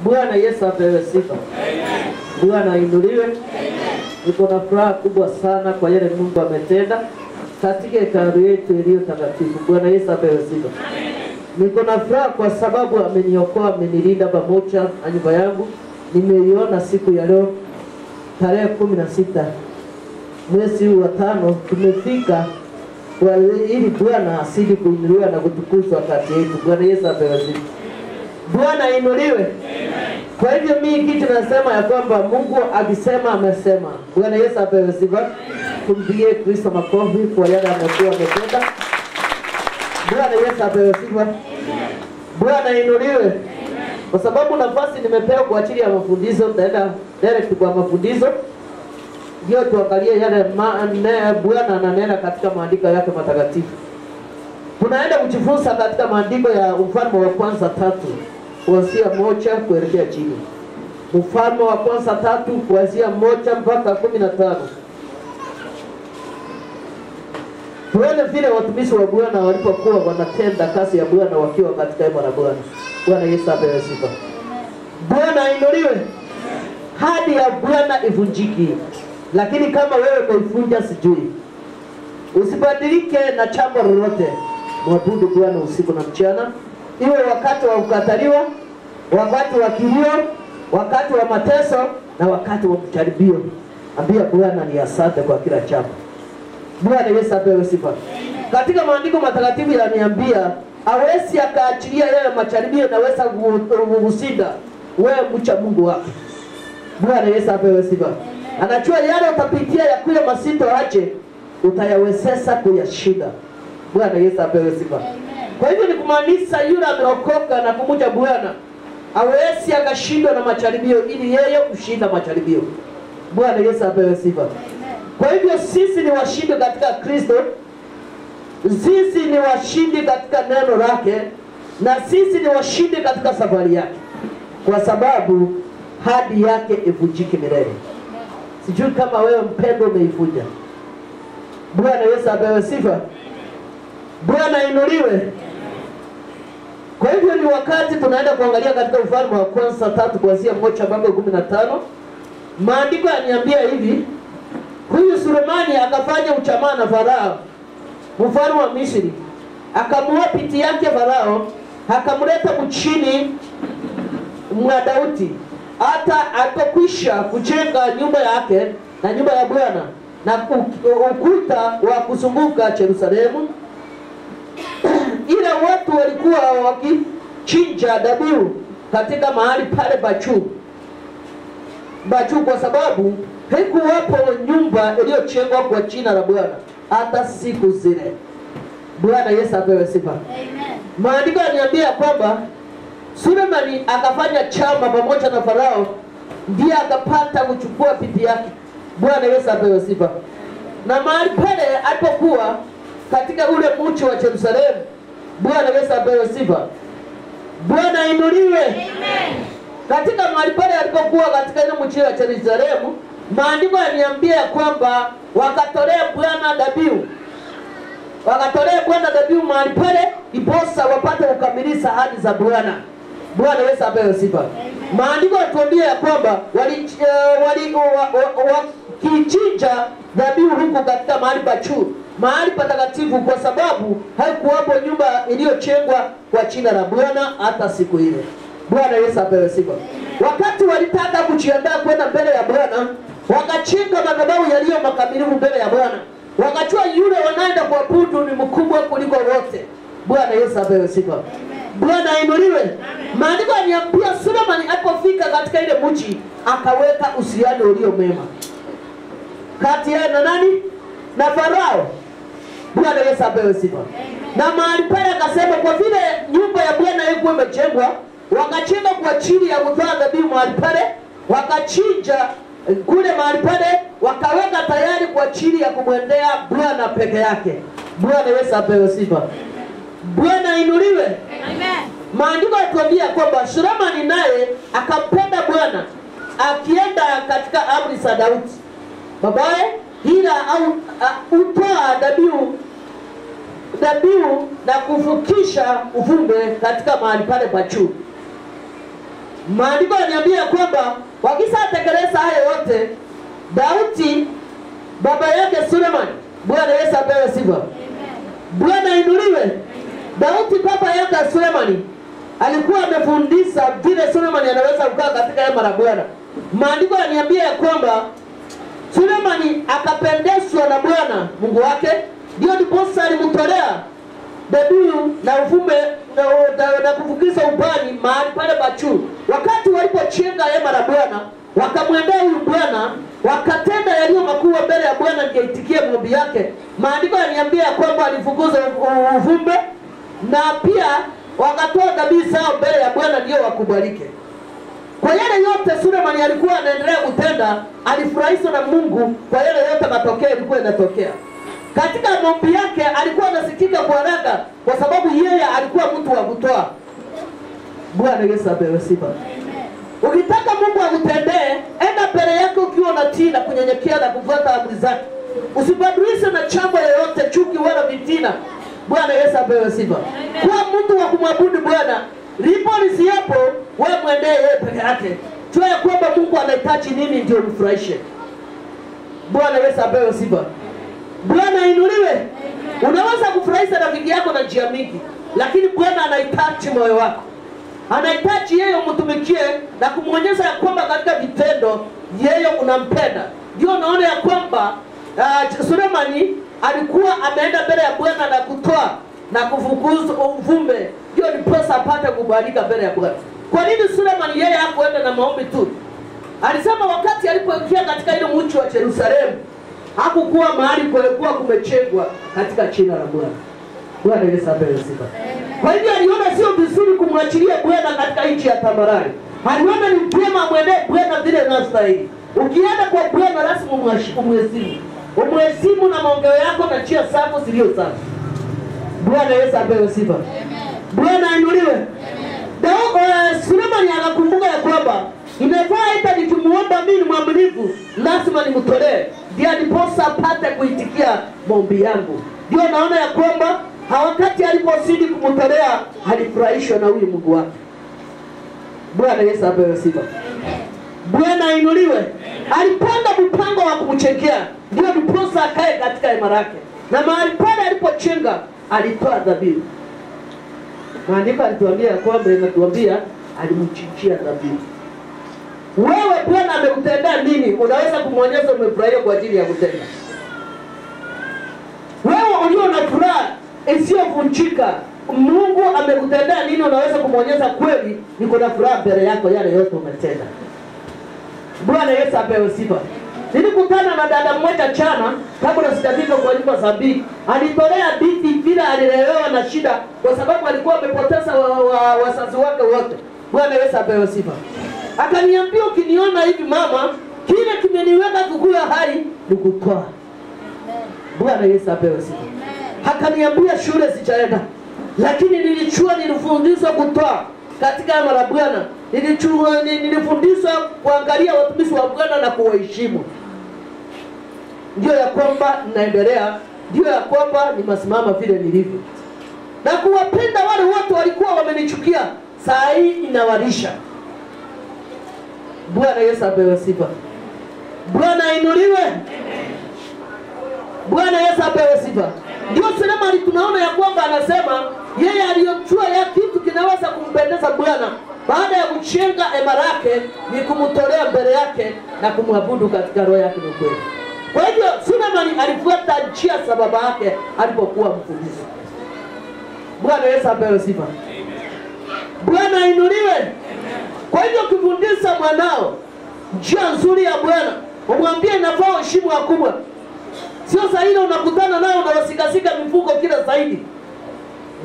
Bwana Yesu apewe sifa. Amen. Bwana ainuliwe. Amen. Niko na furaha kubwa sana kwa yale Mungu ametenda katika hekalu yetu iliyo takatifu. Bwana Yesu apewe sifa. Amen. Niko na furaha kwa sababu ameniokoa, amenilinda pamoja na nyumba yangu. Nimeiona siku ya leo tarehe 16 mwezi wa 5 tumefika kwa ili Bwana asidi kuinuliwa na kutukuzwa kati yetu. Bwana Yesu apewe sifa. Bwana ainuliwe. Kwa hivyo mimi kitu nasema ya kwamba Mungu akisema amesema. Bwana Yesu apewe sifa. Tumpigie Kristo makofi kwa yale amekuwa ametenda. Bwana Yesu apewe sifa. Bwana ainuliwe. Kwa sababu nafasi nimepewa kwa ajili ya mafundisho, nitaenda direct kwa mafundisho. Ndio tuangalie yale Bwana ananena katika maandiko yake matakatifu. Tunaenda kujifunza katika maandiko ya Mfalme wa kwanza 3 kuanzia 1 kuelekea chini. Mfalme wa kwanza 3 kuanzia 1 mpaka 15. Tuone vile watumishi wa Bwana walipokuwa wanatenda kazi ya Bwana wakiwa katika hema la Bwana. Bwana Yesu apewe sifa. Bwana ainuliwe. Hadi ya Bwana ivunjiki. Lakini kama wewe umevunja sijui. Usibadilike na jambo lolote. Mwabudu Bwana usiku na mchana. Iwe wakati wa kukataliwa, wakati wa kilio, wakati wa mateso na wakati wa mjaribio. Ambia Bwana ni asante kwa kila jambo. Bwana Yesu apewe sifa. Katika maandiko matakatifu yananiambia hawezi akaachilia yale majaribio naweza kukushinda wewe mcha Mungu wako. Bwana Yesu apewe sifa. Anajua yale utapitia ya kule masito aje utayawezesha kuyashinda. Bwana Yesu apewe sifa. Kwa hivyo ni kumaanisha yule ameokoka na kumcha Bwana hawezi akashindwa na majaribio ili yeye kushinda majaribio. Bwana Yesu apewe sifa. Kwa hivyo sisi ni washindi katika Kristo. Sisi ni washindi katika neno lake na sisi ni washindi katika safari yake. Kwa sababu hadi yake ivunjike milele. Sijui kama wewe mpendo umeivunja. Bwana Yesu apewe sifa. Bwana inuliwe. Kwa hivyo ni wakati tunaenda kuangalia katika Mfalme wa kwanza 3 kuanzia 1 mpaka 15. Maandiko yananiambia hivi, huyu Sulemani akafanya uchamaa na Farao, mfalme wa Misri. Akamuoa binti yake Farao, akamleta mchini mwa Daudi. Hata akakwisha kujenga nyumba yake na nyumba ya Bwana na ukuta wa kuzunguka Yerusalemu. Ila watu walikuwa wakichinja dhabihu katika mahali pale Bachu kwa sababu haikuwapo nyumba iliyojengwa kwa jina la Bwana hata siku zile. Bwana Yesu apewe sifa. Amen. Maandiko yananiambia kwamba Sulemani akafanya chama pamoja na Farao, ndiye akapata kuchukua binti yake. Bwana Yesu apewe sifa. Na mahali pale alipokuwa katika ule mji wa Yerusalemu, Bwana Yesu apewe sifa. Bwana inuliwe. Amen. Katika mahali pale alipokuwa katika ile mji wa Yerusalemu, maandiko yananiambia kwamba wakatolea Bwana dhabihu. Wakatolea Bwana dhabihu mahali pale iposa wapate kukamilisha ahadi za Bwana. Bwana Yesu apewe sifa. Maandiko yanatuambia kwamba wakichinja dhabihu huko katika mahali Bachu, mahali patakatifu, kwa sababu haikuwapo nyumba iliyojengwa kwa jina la Bwana hata siku ile. Bwana Yesu apewe sifa. Wakati walitaka kujiandaa kwenda mbele ya Bwana, wakachinga madhabahu yaliyo makamilifu mbele ya Bwana. Wakajua yule wanaenda kuabudu ni mkubwa kuliko wote. Bwana Yesu apewe sifa. Bwana ainuliwe. Maandiko yananiambia Sulemani alipofika katika ile mji akaweka uhusiano ulio mema kati yake na nani? Na Farao. Bwana Yesu apewe sifa. Na mahali pale akasema kwa vile nyumba ya Bwana haikuwa imejengwa, wakachinja kwa ajili ya kutoa dhabihu mahali pale, wakachinja kule mahali pale, wakaweka tayari kwa ajili ya kumwendea Bwana peke yake. Bwana Yesu apewe sifa. Bwana inuliwe. Amen. Maandiko yanatuambia kwamba Sulemani naye akampenda Bwana akienda katika amri za Daudi babaye, ila utoa dhabihu na kuvukisha uvumbe katika mahali pale Bachu. Maandiko yananiambia kwamba wakisatekeleza hayo yote, Daudi baba yake Suleiman, Bwana Yesu apewe sifa. Bwana inuliwe. Daudi baba yake Suleiman alikuwa amefundisha vile Suleiman anaweza kukaa katika hema la Bwana. Maandiko yananiambia kwamba Suleiman akapendezwa na Bwana Mungu wake, ndio ndiposa alimtolea dhabihu na uvumbe na kufukiza ubani mahali pale Bachuru. Wakati walipochenga hema la Bwana, wakamwendea huyu Bwana, wakatenda yaliyo makuu mbele ya Bwana, ndiye itikie maombi yake. Maandiko yananiambia kwamba alifukuza uvumbe na pia wakatoa dhabihu zao mbele ya Bwana, ndio wakubalike. Kwa yale yote Suleiman alikuwa anaendelea kutenda, alifurahishwa na Mungu kwa yale yote matokeo yalikuwa yanatokea. Katika maombi yake alikuwa anasikika kwa haraka kwa sababu yeye alikuwa mtu wa kutoa. Bwana Yesu apewe sifa. Ukitaka Mungu akutendee, enda mbele yake ukiwa unatii na kunyenyekea na kufuata amri zake. Usibadilishe na jambo yoyote, chuki wala vitina. Bwana Yesu apewe sifa. Kwa mtu wa kumwabudu Bwana, lipo lisiapo, wewe mwendee yeye peke yake. Jua kwamba Mungu anahitaji nini ndio mfurahishe. Bwana Yesu apewe sifa. Bwana inuliwe. Unaweza kufurahisha rafiki yako na njia mingi, lakini Bwana anahitaji moyo wako. Anahitaji yeye umtumikie na kumuonyesha ya kwamba katika vitendo yeye unampenda. Ndio naona ya kwamba Sulemani alikuwa ameenda mbele ya Bwana na kutoa na kufukuza uvumbe, ndio ndiposa apate kubarika mbele ya Bwana. Kwa nini Sulemani yeye hakuenda na maombi tu? Alisema wakati alipoingia katika ile mji wa Yerusalemu, hakukuwa mahali kulikuwa kumechengwa katika jina la Bwana. Bwana Yesu apewe sifa. Kwa hivyo aliona sio vizuri kumwachilia Bwana katika nchi ya tambarare. Aliona ni vyema mwendee Bwana vile inastahili. Ukienda kwa Bwana lazima umheshimu. Umheshimu na maongeo yako na njia zako zilizo safi. Bwana Yesu apewe sifa. Bwana ainuliwe. Sulemani akakumbuka ya kwamba inafaa hata nikimuomba mimi mwaminifu lazima nimtolee, ndio ndiposa apate kuitikia maombi yangu. Ndio naona ya kwamba wakati alipozidi kumtolea alifurahishwa na huyu Mungu wake. Bwana Yesu apewe sifa. Bwana ainuliwe. Alipanga mpango wa kumchekea, ndio ndiposa akae katika hema lake. Na mahali pale alipochenga alitoa dhabihu. Maandiko alituambia kwamba inatuambia alimchinjia dhabihu. Wewe Bwana amekutendea nini? Unaweza kumwonyesha umefurahia kwa ajili ya kutenda. Wewe ulio na furaha isiyovunjika, Mungu amekutendea nini? Unaweza kumwonyesha kweli niko na furaha mbele yako yale yote umetenda. Bwana Yesu apewe sifa. Nilikutana na dada mmoja jana kabla sijafika kwa nyumba za Bii. Alitolea binti bila alilelewa na shida kwa sababu alikuwa amepoteza wazazi wake wote. Bwana Yesu apewe sifa. Akaniambia ukiniona hivi mama, kile kimeniweka kukua hai ni kutoa. Bwana Yesu apewe sifa. Akaniambia shule sijaenda, lakini nilifundishwa kutoa katika hema la Bwana. Nilifundishwa kuangalia watumishi wa Bwana na kuwaheshimu. Ndio ya kwamba naendelea, ndio ya kwamba nimesimama vile nilivyo. Na kuwapenda wale wote walikuwa wamenichukia, saa hii inawalisha. Bwana Yesu apewe sifa. Bwana inuliwe. Bwana Yesu apewe sifa. Ndio Sulemani tunaona ya kwamba anasema yeye aliyojua ya kitu kinaweza kumpendeza Bwana baada ya kuchenga hema lake ni kumtolea mbele yake na kumwabudu katika roho yake na kweli. Kwa hivyo Sulemani alifuata njia za baba yake alipokuwa mfundisho. Bwana Yesu apewe sifa. Bwana inuliwe. Kwa hivyo kufundisha mwanao njia nzuri ya Bwana, umwambie inafaa heshima kubwa. Sio sahihi unakutana nao na wasikasika mifuko kila zaidi.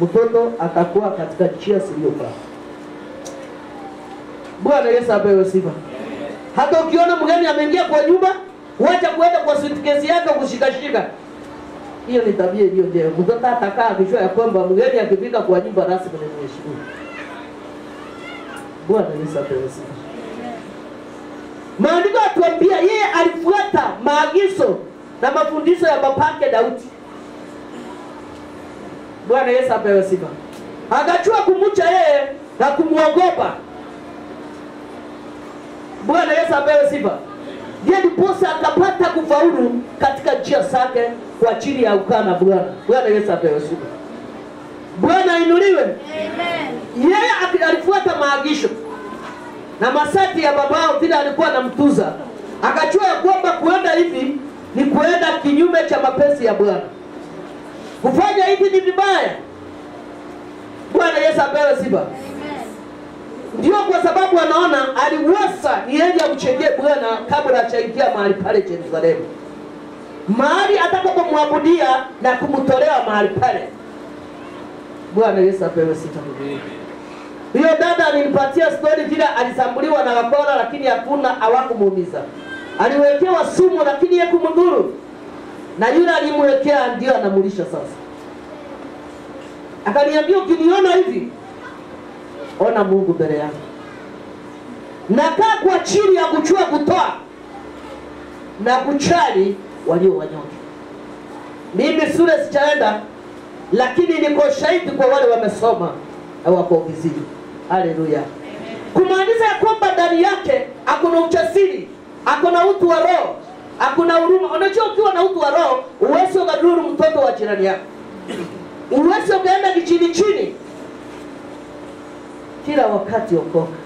Mtoto atakuwa katika njia zilizofaa. Bwana Yesu apewe sifa. Hata ukiona mgeni ameingia kwa nyumba, wacha kuenda kwa suitcase yake kushikashika. Hiyo ni tabia hiyo ndio. Mtoto atakaa akijua ya kwamba mgeni akifika kwa nyumba rasmi ni mheshimiwa. Bwana Yesu apewe sifa. Maandiko yatuambia yeye alifuata maagizo na mafundisho ya babake Daudi. Bwana Yesu apewe sifa. Akachua kumcha yeye na kumuogopa. Bwana Yesu apewe sifa. Ndiye ndiposa akapata kufaulu katika njia zake kwa ajili ya kukaa na Bwana. Bwana Yesu apewe sifa. Bwana inuliwe. Amen. Yeye alifuata maagizo na masharti ya babao vile alikuwa anamtuza. Akajua kwamba kuenda hivi ni kuenda kinyume cha mapenzi ya Bwana. Kufanya hivi ni vibaya. Bwana Yesu apewe sifa. Amen. Ndio kwa sababu anaona aliweza yeye amchengee Bwana kabla hajaingia mahali pale Yerusalemu. Mahali atakapomwabudia na kumtolea mahali pale. Bwana Yesu apewe sifa. Hiyo dada alinipatia story vile alisambuliwa na wakora lakini hakuna hawakumuumiza. Aliwekewa sumu lakini hakumdhuru. Na yule alimwekea ndio anamulisha sasa. Akaniambia ukiniona hivi ona Mungu mbele yangu. Nakaa kwa chini ya kuchua kutoa na kuchali walio wanyonge. Mimi shule sijaenda lakini niko shahidi kwa wale wamesoma au wako vizuri. Haleluya. Kumaanisha kwamba ndani yake hakuna ujasiri, hakuna utu wa roho, hakuna huruma. Unajua ukiwa na utu wa roho uweze ukadhuru mtoto wa jirani yako. Uweze ukaenda kichini chini. Kila wakati okoka.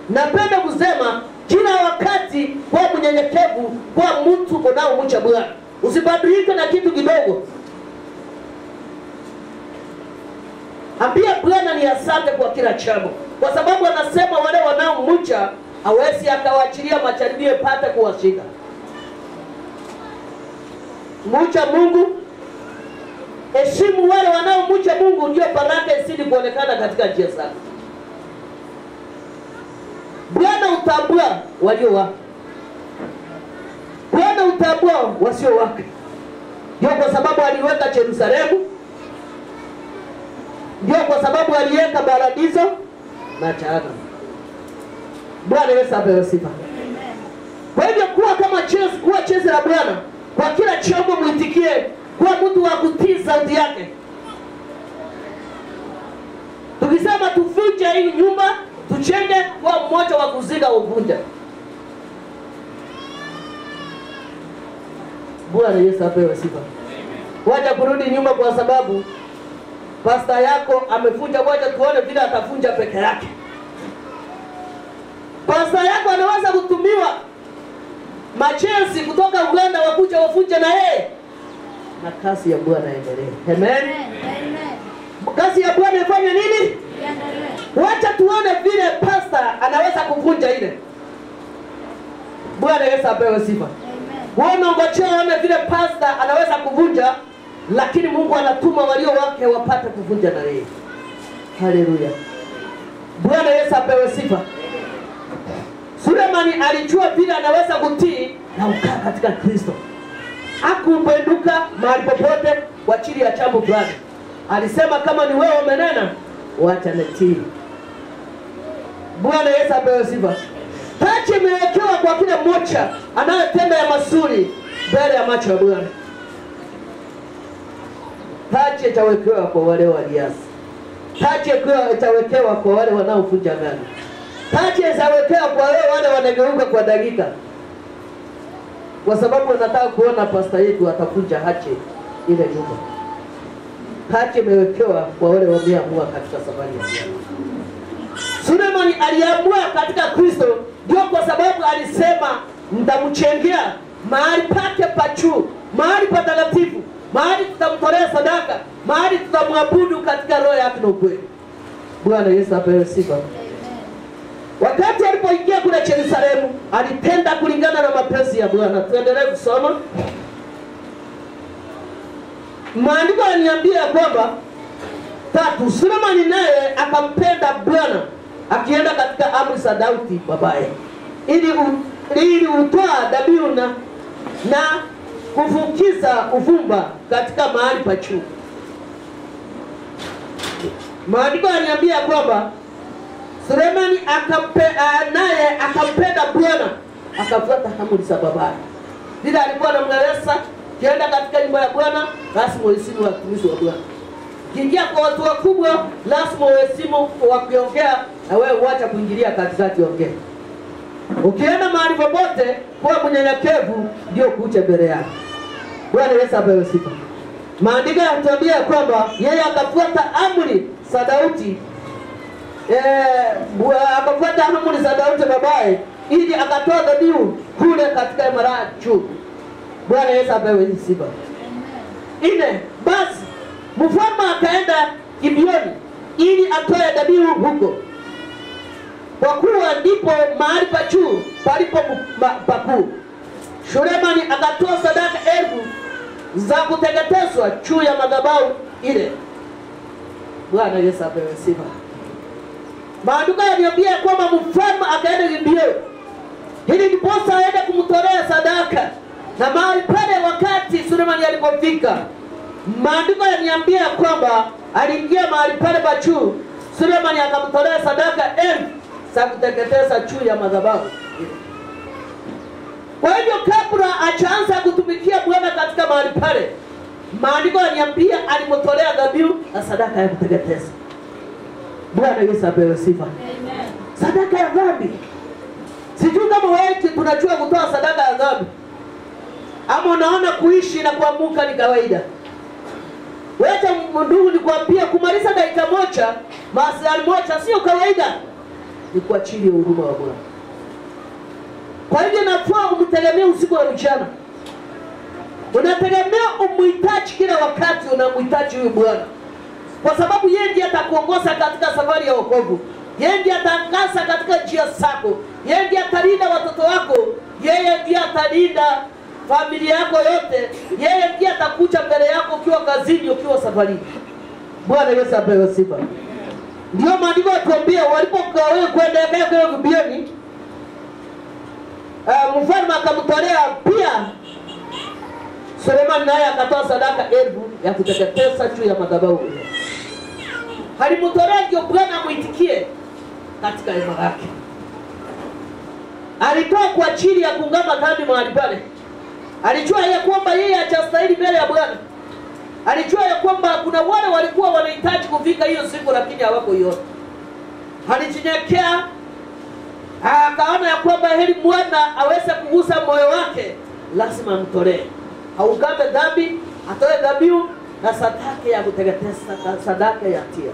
Napenda kusema kila wakati kwa mnyenyekevu, kwa mtu unaomcha Bwana. Usibadilike na kitu kidogo. Ambia Bwana ni asante kwa kila jambo. Kwa sababu anasema wale wanaomcha hawezi akawaachilia majaribio pate kuwashika. Mcha Mungu. Heshimu wale wanaomcha Mungu ndio baraka isidi kuonekana katika njia zako. Bwana utambua walio wake. Bwana utambua wasio wake. Ndio kwa sababu aliweka Yerusalemu. Ndio kwa sababu aliweka paradiso na jehanamu. Bwana Yesu apewe sifa. Kwa hivyo kuwa kama Yesu, kuwa Yesu la Bwana. Kwa kila jambo muitikie, kuwa mtu wa kutii sauti yake. Tukisema tuvunje hii nyumba, tuchenge kwa mmoja wa kuziga uvunja. Bwana Yesu apewe sifa. Wacha kurudi nyuma kwa sababu pasta yako amefunja. Wacha tuone vile atafunja peke yake. Pasta yako anaweza kutumiwa machenzi kutoka Uganda wakuja wafunja na yeye. Na kazi ya Bwana endelee. Amen. Amen. Kazi ya Bwana ifanye nini? Wacha tuone vile pasta anaweza kuvunja ile. Bwana Yesu apewe sifa. Amen. Ngojea one vile pasta anaweza kuvunja, lakini Mungu anatuma walio wake wapate kuvunja na yeye. Haleluya. Bwana Yesu apewe sifa. Sulemani alijua vile anaweza kutii na ukaa katika Kristo. Hakupenduka mahali popote kwa ajili ya jambo fulani. Alisema kama ni wewe umenena, wacha nitii. Bwana Yesu apewe sifa. Taji imewekewa kwa kila mmoja anayetenda ya mazuri mbele ya macho ya Bwana. Taji itawekewa kwa wale waliasi. Taji itawekewa kwa wale wanaofunja agano. Taji itawekewa kwa wale wanageuka kwa dakika. Kwa sababu wanataka kuona pasta yetu atafunja hache ile nyumba. Taji imewekewa kwa wale wameamua katika safari ya Bwana. Sulemani aliamua katika Kristo, ndio kwa sababu alisema mtamchengea mahali pake pa juu, mahali patakatifu, mahali tutamtolea sadaka, mahali tutamwabudu katika roho yake na ukweli. Bwana Yesu apewe sifa. Wakati alipoingia kule Yerusalemu, alitenda kulingana na mapenzi ya Bwana. Tuendelee kusoma. Maandiko yananiambia kwamba 3, Sulemani naye akampenda Bwana akienda katika amri za Daudi babaye, ili utoa dhabihu na kufukiza uvumba katika mahali pa juu. Maandiko yananiambia kwamba Sulemani naye akampenda Bwana, akafuata amri za babaye. Bila alikuwa anamleleza kienda katika nyumba ya Bwana, basi mwisini wa watumishi wa Bwana. Ukiingia kwa watu wakubwa lazima uheshimu wakiongea na wewe uacha kuingilia katikati ongea. Ukienda mahali popote kwa mnyenyekevu ndio kucha mbele yake. Bwana Yesu apewe sifa. Maandiko yanatuambia kwamba yeye akafuata amri za Daudi. Akafuata amri za Daudi babaye ili akatoa dhabihu kule katika hema la juu. Bwana Yesu apewe sifa. Ine basi mfalme akaenda Gibeoni ili atoe dhabihu huko. Kwa kuwa ndipo mahali pa juu palipo pakuu. Sulemani akatoa sadaka 1000 za kuteketezwa juu ya madhabahu ile. Bwana Yesu apewe sifa. Maandiko yananiambia kwamba mfalme akaenda Gibeoni ili ndiposa aende kumtolea sadaka. Na mahali pale wakati Sulemani alipofika, maandiko yananiambia kwamba aliingia mahali pale pa juu. Sulemani akamtolea sadaka 1000 za kuteketeza juu ya madhabahu. Kwa hivyo kabla achaanza kutumikia Bwana katika mahali pale, maandiko yananiambia alimtolea dhabihu na sadaka ya kuteketeza. Bwana Yesu apewe sifa. Amen. Sadaka ya dhambi. Sijui kama wewe tunajua kutoa sadaka ya dhambi. Ama unaona kuishi na kuamuka ni kawaida. Wewe ndugu nikwambia kumaliza dakika moja, masaa moja sio kawaida. Ni kwa chini ya huruma wa Bwana. Kwa hivyo nafaa umtegemee usiku na mchana. Unategemea umhitaji kila wakati, unamhitaji huyu Bwana. Kwa sababu yeye ndiye atakuongoza katika safari ya wokovu. Yeye ndiye atangaza katika njia zako. Yeye ndiye atalinda watoto wako. Yeye ndiye atalinda familia yako yote. Yeye ndiye atakuja mbele yako ukiwa kazini, ukiwa safarini. Bwana Yesu apewe sifa. Ndio maandiko yatuambia walipokuwa kwenda kwa Gibeoni, mfalme akamtolea pia Sulemani, naye akatoa sadaka 1000 ya kuteketeza juu ya madhabahu. Alimtolea ndio Bwana amuitikie katika hema lake. Alitoa kwa ajili ya kungama dhambi mahali pale. Alijua ya kwamba yeye hajastahili mbele ya Bwana. Alijua ya kwamba kuna wale walikuwa wanahitaji kufika hiyo siku lakini hawako yote. Alijinyenyekea, akaona ya kwamba heri Bwana aweze kugusa moyo wake, lazima amtolee. Aungame dhambi, atoe dhabihu na sadaka ya kuteketeza, sadaka ya hatia.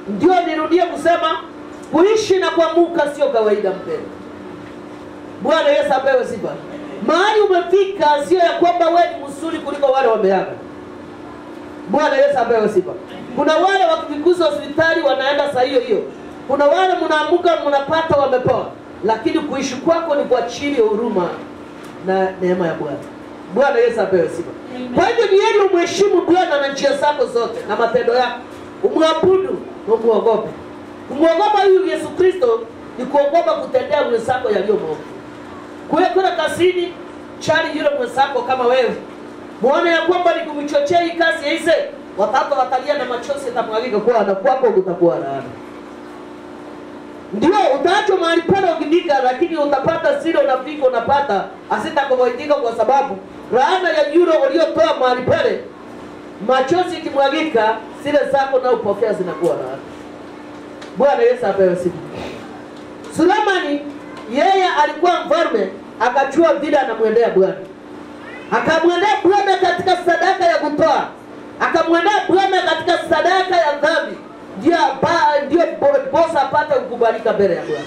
Ndio nirudie kusema kuishi na kuamuka sio kawaida mpendwa. Bwana Yesu apewe sifa. Mahali umefika sio ya kwamba wewe ni mzuri kuliko wale wameaga. Bwana Yesu apewe sifa. Kuna wale wakifukuzwa hospitali wanaenda saa hiyo hiyo. Kuna wale mnaamuka mnapata wamepoa. Lakini kuishi kwako ni kwa chini ya huruma na neema ya Bwana. Bwana Yesu apewe sifa. Kwa hivyo ni yeye umheshimu Bwana na njia zako zote na matendo yako. Umwabudu na umuogope. Kumwogopa huyu Yesu Kristo ni kuogopa kutendea mwenzako yaliyo maovu. Kuna kazini chali yule mwenzako kama wewe, muone ya kwamba ni kumchochea hii kazi yaise, watoto watalia na machozi yatamwagika kwa na kwako utakuwa laana. Ndio utaacho mahali pale ukidika, lakini utapata zile unafika unapata asitakuvoitika kwa sababu laana ya yule uliotoa mahali pale, machozi ikimwagika zile zako na upokea zinakuwa laana. Bwana Yesu apewe sifa. Sulemani yeye alikuwa mfalme, akachua vile anamwendea Bwana. Akamwendea Bwana katika sadaka ya kutoa. Akamwendea Bwana katika sadaka ya dhambi. Ndio bosa apate kukubalika mbele ya Bwana.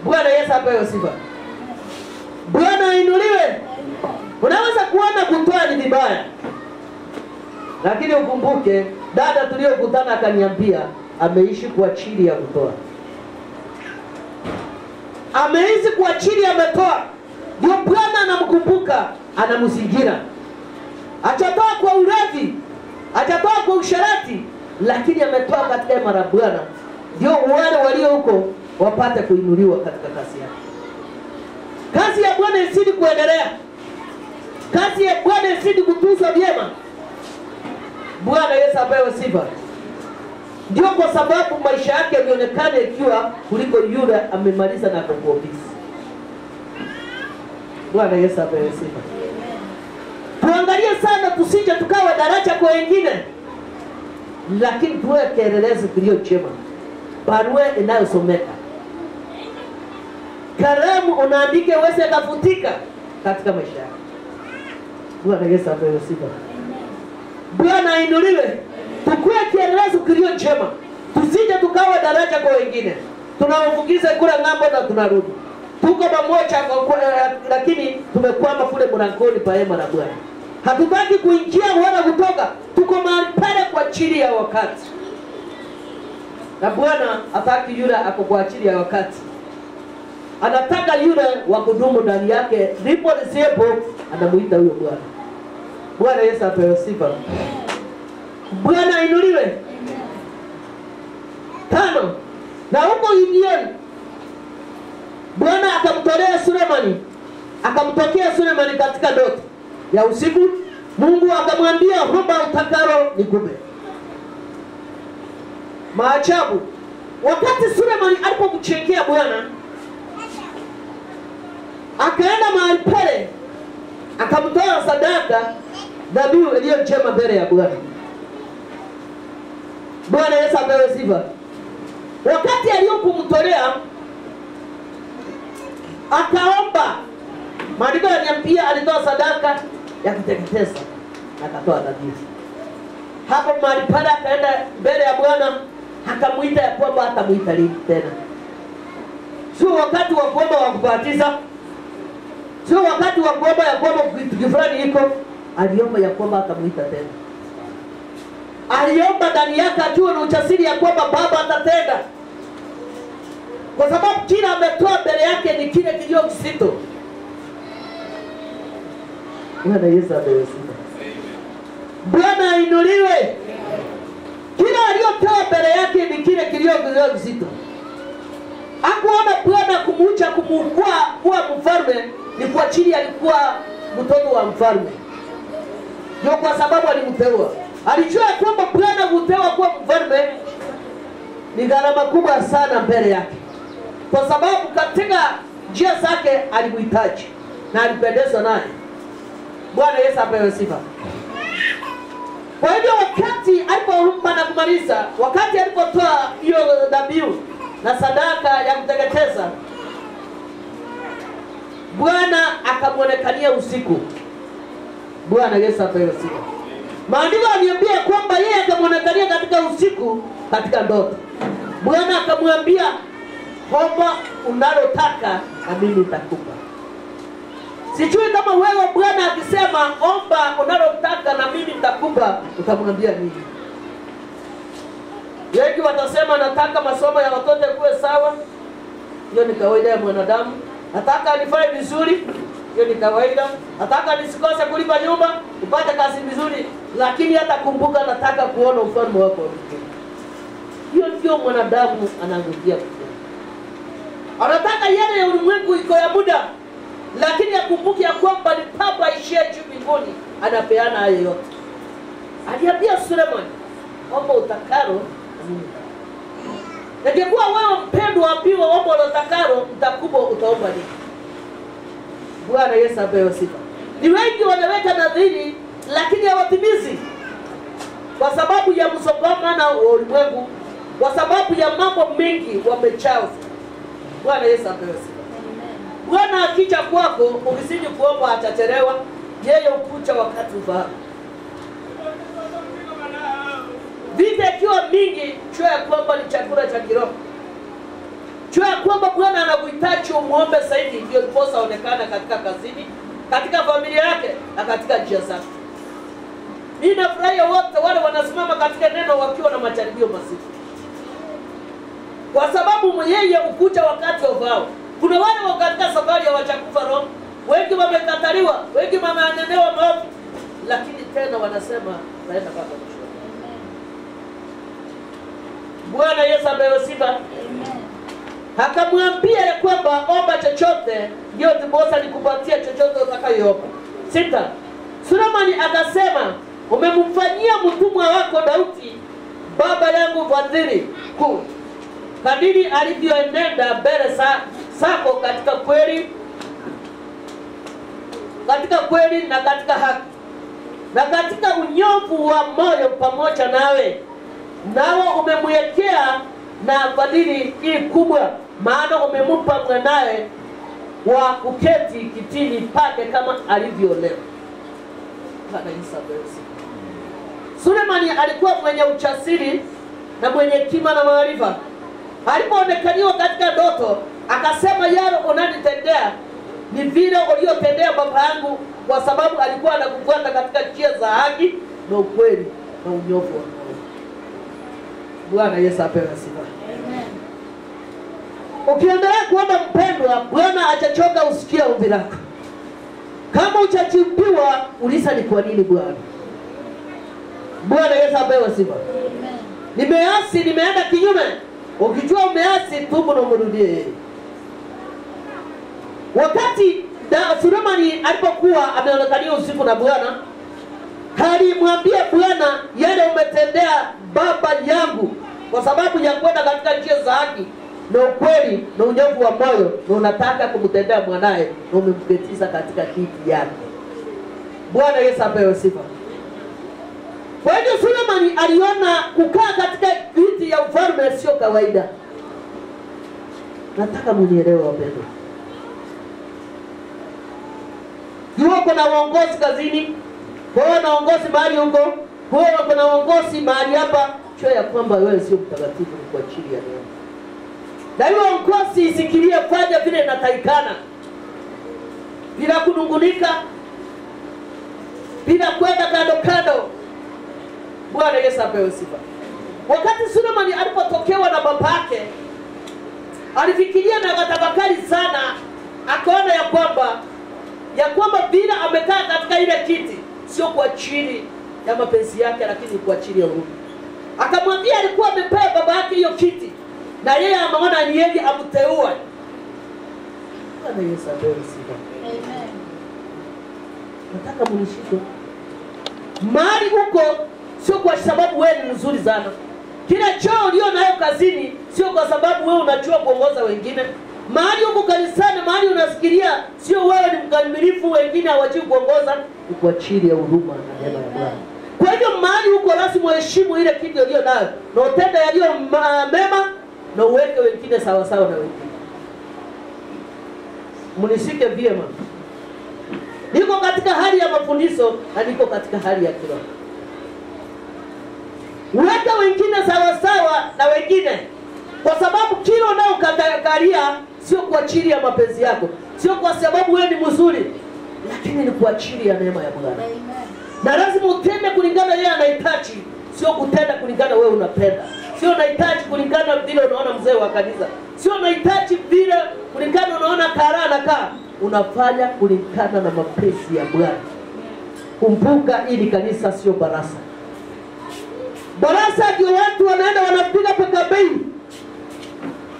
Bwana Yesu apewe sifa. Bwana ainuliwe. Unaweza kuona kutoa ni vibaya, lakini ukumbuke dada tuliyokutana akaniambia ameishi kwa chini ya kutoa. Ameishi kwa chini ametoa. Ndio Bwana anamkumbuka, anamzingira. Hajatoa kwa ulevi, hajatoa kwa usharati, lakini ametoa katika hema la Bwana. Ndio wale walio huko wapate kuinuliwa katika kazi yake. Kazi ya Bwana isidi kuendelea. Kazi ya Bwana isidi kutunzwa vyema. Bwana Yesu apewe sifa. Ndio kwa sababu maisha yake yanaonekana ikiwa kuliko yule amemaliza na kukuofisi. Bwana Yesu apewe sifa. Tuangalie sana tusije tukawa daraja kwa wengine, lakini tuwe kielelezo kilio chema. Barua inayosomeka, kalamu unaandike uweze kufutika katika maisha yako. Bwana Yesu apewe sifa. Bwana ainuliwe. Tukue kielelezo kilio chema, tusije tukawa daraja kwa wengine. Tunaofukiza kula ng'ambo na tunarudi. Tuko pamoja lakini tumekwama kule mlangoni pa hema la Bwana. Hatutaki kuingia wala kutoka. Tuko mahali pale kwa ajili ya wakati. Na Bwana hataki yule ako kwa ajili ya wakati. Anataka yule wa kudumu ndani yake. Ndipo nisipo anamuita huyo Bwana. Bwana Yesu apewe sifa. Bwana ainuliwe. 5. Na huko Gideoni Bwana akamtolea Sulemani, akamtokea Sulemani katika ndoto ya usiku. Mungu akamwambia, omba utakalo nikupe. Maajabu. Wakati Sulemani alipomchekea Bwana, akaenda mahali pale akamtoa sadaka dhabihu iliyo njema mbele ya Bwana. Bwana Yesu apewe sifa. Wakati aliyopomtolea akaomba, maandiko yananiambia alitoa sadaka ya kuteketeza na akatoa dhabihu. Hapo mahali pale akaenda mbele ya Bwana, akamuita ya kwamba hatamuita lini tena. Sio wakati wa kuomba wa kubatiza, sio wakati wa kuomba ya kwamba kitu fulani iko. Aliomba ya kwamba hatamuita tena. Aliomba ndani yake ajue na ujasiri ya kwamba Baba atatenda, kwa sababu kila ametoa mbele yake ni kile kilio kizito. Bwana Yesu apewe sifa. Bwana ainuliwe. Kila aliyotoa mbele yake ni kile kilio kizito. Hakuona Bwana kumucha kumukua kuwa mfalme ni kwa ajili alikuwa mtoto wa mfalme. Ndio kwa sababu alimteua. Alijua kwamba Bwana kuteua kuwa mfalme ni gharama kubwa sana mbele yake, kwa sababu katika njia zake alimhitaji na alipendezwa naye. Bwana Yesu apewe sifa. Kwa hivyo wakati alipoomba na kumaliza, wakati alipotoa hiyo dhabihu na sadaka ya kuteketeza, Bwana akamuonekania usiku. Bwana Yesu apewe sifa. Maandiko yaniambia kwamba yeye akamuonekania katika usiku katika ndoto. Bwana akamwambia, omba unalotaka na mimi nitakupa. Sijui kama wewe Bwana akisema omba unalotaka na mimi nitakupa, utamwambia nini? Wengi watasema nataka masomo ya watoto kuwe sawa. Hiyo ni kawaida ya mwanadamu. Nataka nifanye vizuri. Hiyo ni kawaida. Nataka nisikose kulipa nyumba, upate kazi vizuri, lakini hata kumbuka nataka kuona ufalme wako. Hiyo ndio mwanadamu anaangukia. Anataka yale ya ulimwengu iko ya muda, lakini akumbuke ya kwamba ni Baba aishiye juu mbinguni anapeana hayo yote. Aliambia Sulemani, omba utakalo. Ningekuwa wewe mpendwa ambiwa omba utakalo, mtakupa utaomba nini? Bwana Yesu apewe sifa. Ni wengi wanaweka nadhiri lakini hawatimizi, kwa sababu ya msongamano wa ulimwengu, kwa sababu ya mambo mengi wamechao. Bwana Yesu apewe sifa. Bwana akija kwako ukisije kuomba atachelewa, yeye ukucha wakati ufaa. Vita ikiwa mingi, jua ya kwamba ni chakula cha kiroho. Jua ya kwamba Bwana anakuhitaji umuombe zaidi, ndio ndiposa aonekana katika kazini, katika familia yake na katika njia zake. Mimi nafurahia wote wale wanasimama katika neno wakiwa na majaribio mazito, kwa sababu yeye ukuja wakati ufao. Kuna wale wako katika safari ya wachakufa roho, wengi wamekataliwa, wengi wameanenewa maovu, lakini tena wanasema naenda mpaka mwisho. Bwana Yesu apewe sifa. Akamwambia ya kwamba omba chochote, ndio ndiposa nikupatia chochote utakayoomba. 6. Sulemani akasema, umemfanyia mtumwa wako Daudi baba yangu fadhili kuu, kadiri alivyoenenda mbele zako katika kweli na katika haki, na katika unyofu wa moyo pamoja nawe, nao umemwekea na fadhili hii kubwa, maana umempa mwanae wa kuketi kitini pake kama alivyoolewa. Sulemani alikuwa mwenye uchasiri na mwenye hekima na maarifa. Alipoonekaniwa katika ndoto, akasema, yale unanitendea ni vile uliotendea baba yangu, kwa sababu alikuwa anakufuata katika njia za haki na ukweli na unyofu wa moyo. Bwana Yesu apewe sifa. Amen. Ukiendelea kuomba mpendwa, Bwana hajachoka usikia ombi lako. Kama uchajibiwa, uliza ni kwa nini Bwana. Bwana Yesu apewe sifa. Amen. Nimeasi, nimeenda kinyume. Ukijua umeasi, tubu na umrudie. Wakati Sulemani alipokuwa ameonekania usiku na Bwana, alimwambia Bwana, yale umetendea baba yangu, kwa sababu ya kwenda katika njia za haki na ukweli na unyofu wa moyo, na unataka kumtendea mwanae, na umemketisha katika kiti yake. Bwana Yesu apewe sifa. Kwa hiyo Sulemani aliona kukaa katika kiti ya ufalme sio kawaida. Nataka munielewe wapendwa. Yuko na uongozi kazini, kwa na uongozi mahali huko, kwa na uongozi mahali hapa, cho ya kwamba wewe sio mtakatifu ni kwa chini ya neema. Na hiyo uongozi isikilie fanya vile inatakikana, bila kunungunika, bila kwenda kando kando. Bwana Yesu apewe sifa. Wakati Sulemani alipotokewa na babake, alifikiria na akatafakari sana, akaona ya kwamba bila amekaa katika ile kiti sio kwa chini ya mapenzi yake, lakini kwa chini ya huruma. Akamwambia alikuwa amepewa baba yake hiyo kiti, na yeye ameona ni yeye amteua. Bwana Yesu apewe sifa. Amen. Nataka mnishike mahali huko, sio kwa sababu wewe ni mzuri sana. Kila choo ulio nayo kazini sio kwa sababu wewe unajua kuongoza wengine. Mahali huko kanisani, mahali unasikilia, sio wewe ni mkamilifu, wengine hawajui kuongoza, ni kwa chini ya huruma na neema ya Bwana. Kwa hivyo mahali huko lazima uheshimu ile kitu ulio nayo, na utende yaliyo mema, na uweke wengine sawa sawa na wengine. Mnishike vyema. Niko katika hali ya mafundisho na niko katika hali ya kiroho. Weka wengine sawa sawa na wengine, kwa sababu kila unaokatalia sio kwa ajili ya mapenzi yako, sio kwa sababu wewe ni mzuri, lakini ni kwa ajili ya neema ya Bwana. Na lazima utende kulingana yeye anahitaji, sio kutenda kulingana wewe unapenda. Sio unahitaji kulingana vile unaona mzee wa kanisa, sio unahitaji vile kulingana unaona karana na kaa. Unafanya kulingana na mapenzi ya Bwana. Kumbuka ili kanisa sio barasa. Barasa ndio watu wanaenda wanapiga pekabei.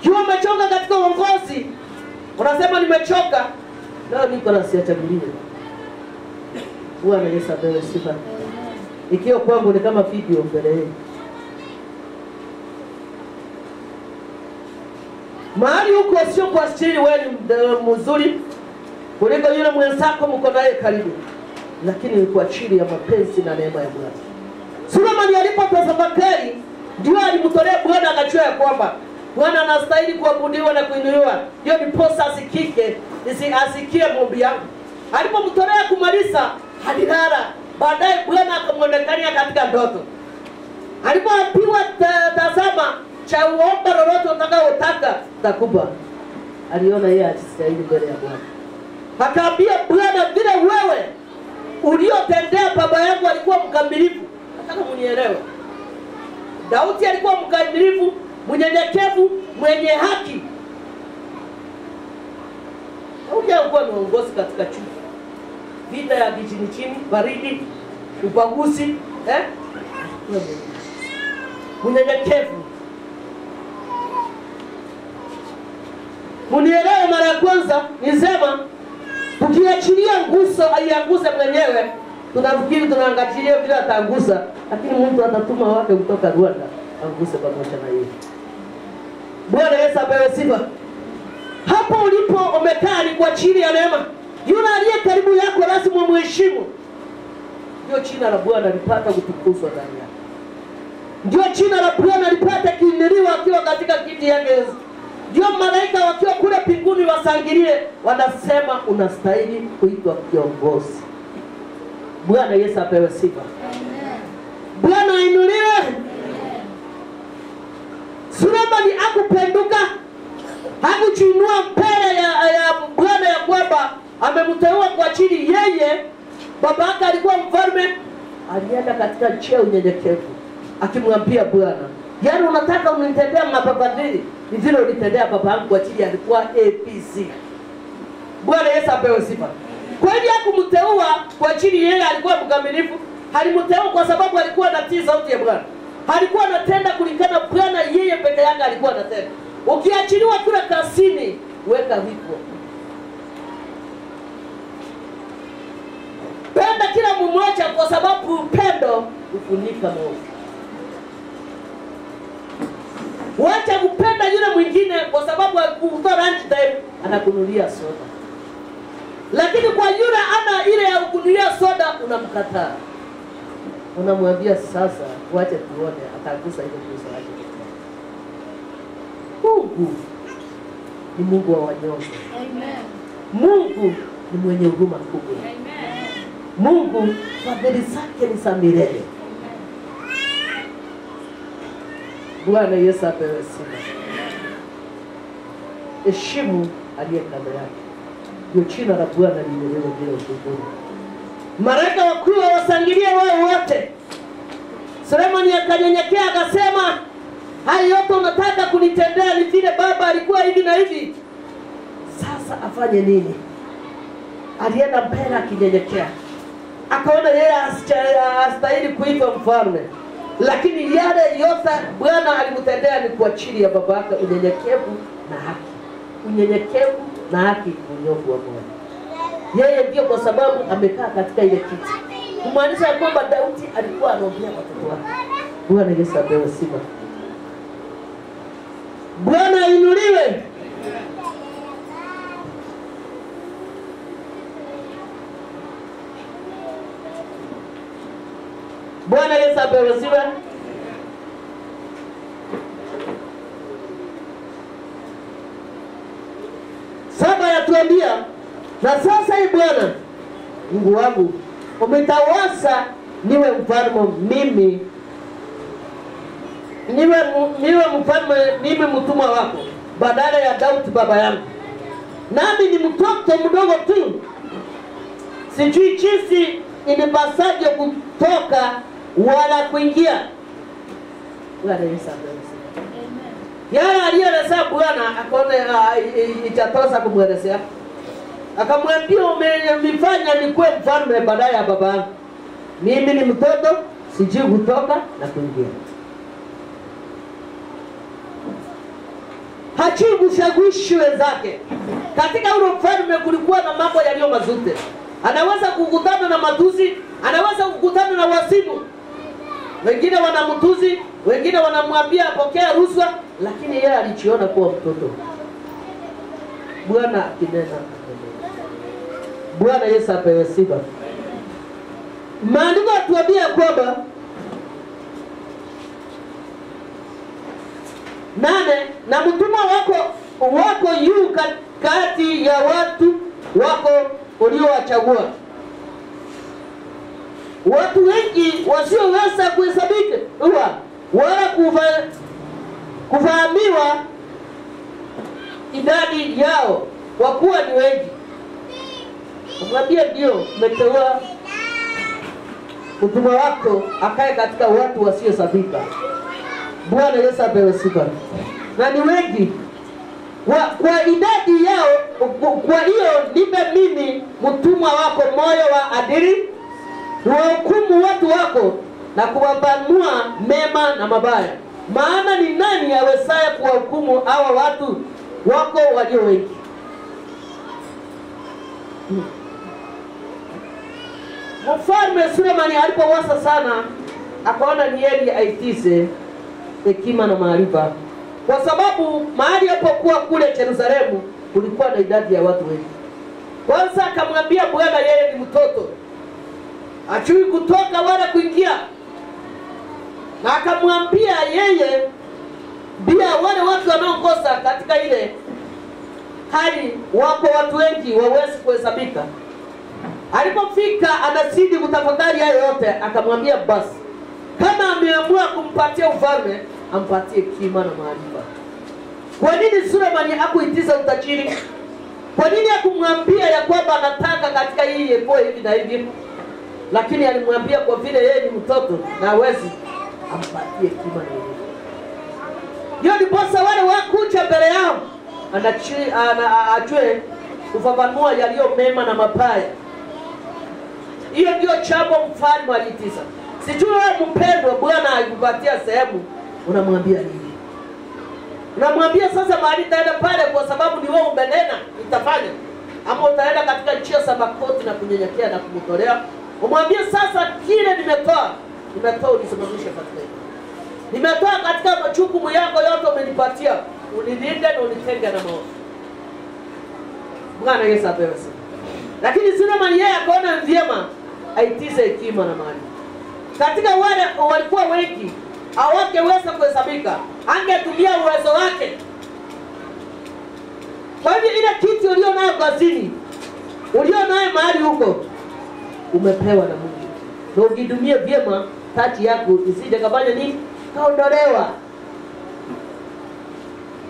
Kiwa umechoka katika uongozi, unasema nimechoka, leo niko na siachaguliwe. Bwana Yesu apewe sifa. Ikiwa kwangu ni kama video mbele yenu. Mahali huko sio kwa siri wewe ni mzuri kuliko yule mwenzako mko naye karibu, lakini ni kwa chini ya mapenzi na neema ya Bwana. Sulemani alipotafakari, ndio alimtolea Bwana, akajua ya kwamba Bwana anastahili kuabudiwa na kuinuliwa. Ndio niposa asikike, asikie maombi yangu. Alipomtolea kumaliza, alilala. Baadaye Bwana akamwonekania katika ndoto. Alipoambiwa tazama, cha uomba lolote utakayotaka takupa, aliona yeye atastahili mbele ya Bwana. Akaambia Bwana, vile wewe uliotendea baba yangu alikuwa mkamilifu. Nataka mnielewe. Daudi alikuwa mkamilifu, mnyenyekevu, mwenye haki. Daudi alikuwa anaongoza katika chuki, vita ya chini chini, baridi, ubaguzi, mnyenyekevu. Mnielewe, mara ya kwanza nisema tukiachilia nguso aianguze mwenyewe, tunafikiri tunaangalia vile ataanguza, lakini Mungu atatuma wake kutoka Rwanda anguse pamoja na yeye. Bwana Yesu apewe sifa. Hapo ulipo umekaa ni kwa chini ya neema. Yule aliye karibu yako lazima umheshimu. ndio jina la Bwana lipata kutukuzwa ndani yake. Ndio jina la Bwana lipata kuinuliwa akiwa katika kiti yake. Ndio malaika wakiwa kule mbinguni wasangilie, wanasema unastahili kuitwa kiongozi. Bwana Yesu apewe sifa. Bwana ainuliwe. Sulemani akupenduka, hakujiinua mbele ya Bwana ya kwamba amemteua kwa ajili yeye. Baba yake alikuwa mfalme, alienda katika cheo unyenyekevu akimwambia Bwana, yaani unataka unitendea mababadili ni vile ulitendea baba yangu kwa ajili alikuwa APC. Bwana Yesu apewe sifa. Kwa hiyo hakumteua kwa ajili yeye alikuwa mkamilifu, alimteua kwa sababu alikuwa anatii sauti ya Bwana. Alikuwa anatenda kulingana Bwana yeye peke yake alikuwa anatenda. Ukiachiliwa kule kasini, weka vipo. Penda kila mmoja kwa sababu upendo ufunika moyo. Wacha kupenda yule mwingine kwa sababu akutoa lunch time anakunulia soda. Lakini kwa yule ana ile ya kunulia soda unamkataa. Unamwambia sasa wacha tuone atagusa ile kusa yake. Mungu ni Mungu wa wanyonge. Amen. Mungu ni mwenye huruma kubwa. Amen. Mungu fadhili zake ni za milele. Bwana Yesu apewe sifa. Heshimu aliye kando yake. Ndio jina la Bwana liinuliwe mbele mbinguni. Malaika wakuu wasangilie wao wote. Sulemani akanyenyekea akasema, haya yote unataka kunitendea ni vile baba alikuwa hivi na hivi. Sasa afanye nini? Alienda mbele akinyenyekea. Akaona yeye hastahili kuitwa mfalme. Lakini yale yote Bwana alimtendea ni kwa ajili ya baba yake, unyenyekevu na haki. Unyenyekevu na haki, unyofu wa moyo. Yeye ndio kwa sababu amekaa katika ile kiti. Kumaanisha kwamba Daudi alikuwa anaombea watoto wake. Bwana Yesu apewe sifa. Bwana ainuliwe. Bwana Yesu apewe sifa. Saba yatuambia, na sasa hii Bwana Mungu wangu umetawasa niwe mfalme mimi, niwe mfalme mimi mtumwa wako badala ya Daudi baba yangu. Nami ni mtoto mdogo tu, sijui jinsi inipasavyo kutoka wala kuingia. Bwana Yesu apewe sifa. Amen. Yale aliyeleza Bwana akaona itatosa kumwelezea. Akamwambia umenifanya nikuwe mfalme badala ya baba yangu. Mimi ni mtoto, sijui kutoka na kuingia. Hajui kushawishi wenzake. Katika ule mfalme kulikuwa na mambo yaliyo mazuri. Anaweza kukutana na matusi, anaweza kukutana na wasimu. Wengine wanamtuzi, wengine wanamwambia apokea rushwa, lakini yeye alijiona kuwa mtoto. Bwana akinena. Bwana Yesu apewe sifa. Maandiko yatuambia kwamba 8, na mtumwa wako yu kati ya watu wako uliowachagua, watu wengi wasioweza kuhesabika wala kufahamiwa idadi yao, kwa kuwa ni wengi. Mwambie ndio umeteua mtumwa wako akae katika watu wasiosabika. Bwana Yesu apewe sifa. Na ni wengi kwa idadi yao. Kwa hiyo nipe mimi mtumwa wako moyo wa adili, wahukumu watu wako na kuwapanua mema na mabaya. Maana ni nani awezaye kuwahukumu hawa watu wako walio wengi? Mfalme Sulemani alipowasa sana, akaona ni heri aitize hekima na maarifa, kwa sababu mahali alipokuwa kule Yerusalemu kulikuwa na idadi ya watu wengi. Kwanza akamwambia Bwana yeye ni mtoto. Hajui kutoka wala kuingia. Na akamwambia yeye pia wale watu wanaokosa katika ile hali wako watu wengi wawezi kuhesabika. Alipofika anazidi kutafakari hayo yote, akamwambia basi kama ameamua kumpatia ufalme, ampatie hekima na maarifa. Kwa nini Sulemani hakuitiza utajiri? Kwa nini hakumwambia ya kwamba anataka katika hii yepoe hivi na hivi? Lakini alimwambia kwa vile yeye ni mtoto na hawezi, ampatie hekima na maarifa. Hiyo ndiposa wale wakuja mbele yao ajue kufafanua yaliyo mema na mabaya. Hiyo ndio jambo mfalme alitiza. Sijui wewe mpendwa, Bwana akupatia sehemu, unamwambia nini? Unamwambia sasa mahali taenda pale kwa sababu ni wewe umenena nitafanya, ama utaenda katika njia za makoti na kunyenyekea na kumtolea? Umwambie sasa kile nimetoa unisimamishe katika hilo. Nimetoa katika majukumu yako yote umenipatia, unilinde na unitenge na maovu. Bwana Yesu apewe sifa. Lakini Sulemani yeye akaona vyema aitize hekima na maarifa. Katika wale walikuwa wengi hawangeweza kuhesabika, angetumia uwezo wake. Kwa hivyo ile kitu ulio nayo kazini, ulio nayo mahali huko, umepewa na Mungu. Na ukidumia vyema, taji yako isije kafanya nini? Kaondolewa.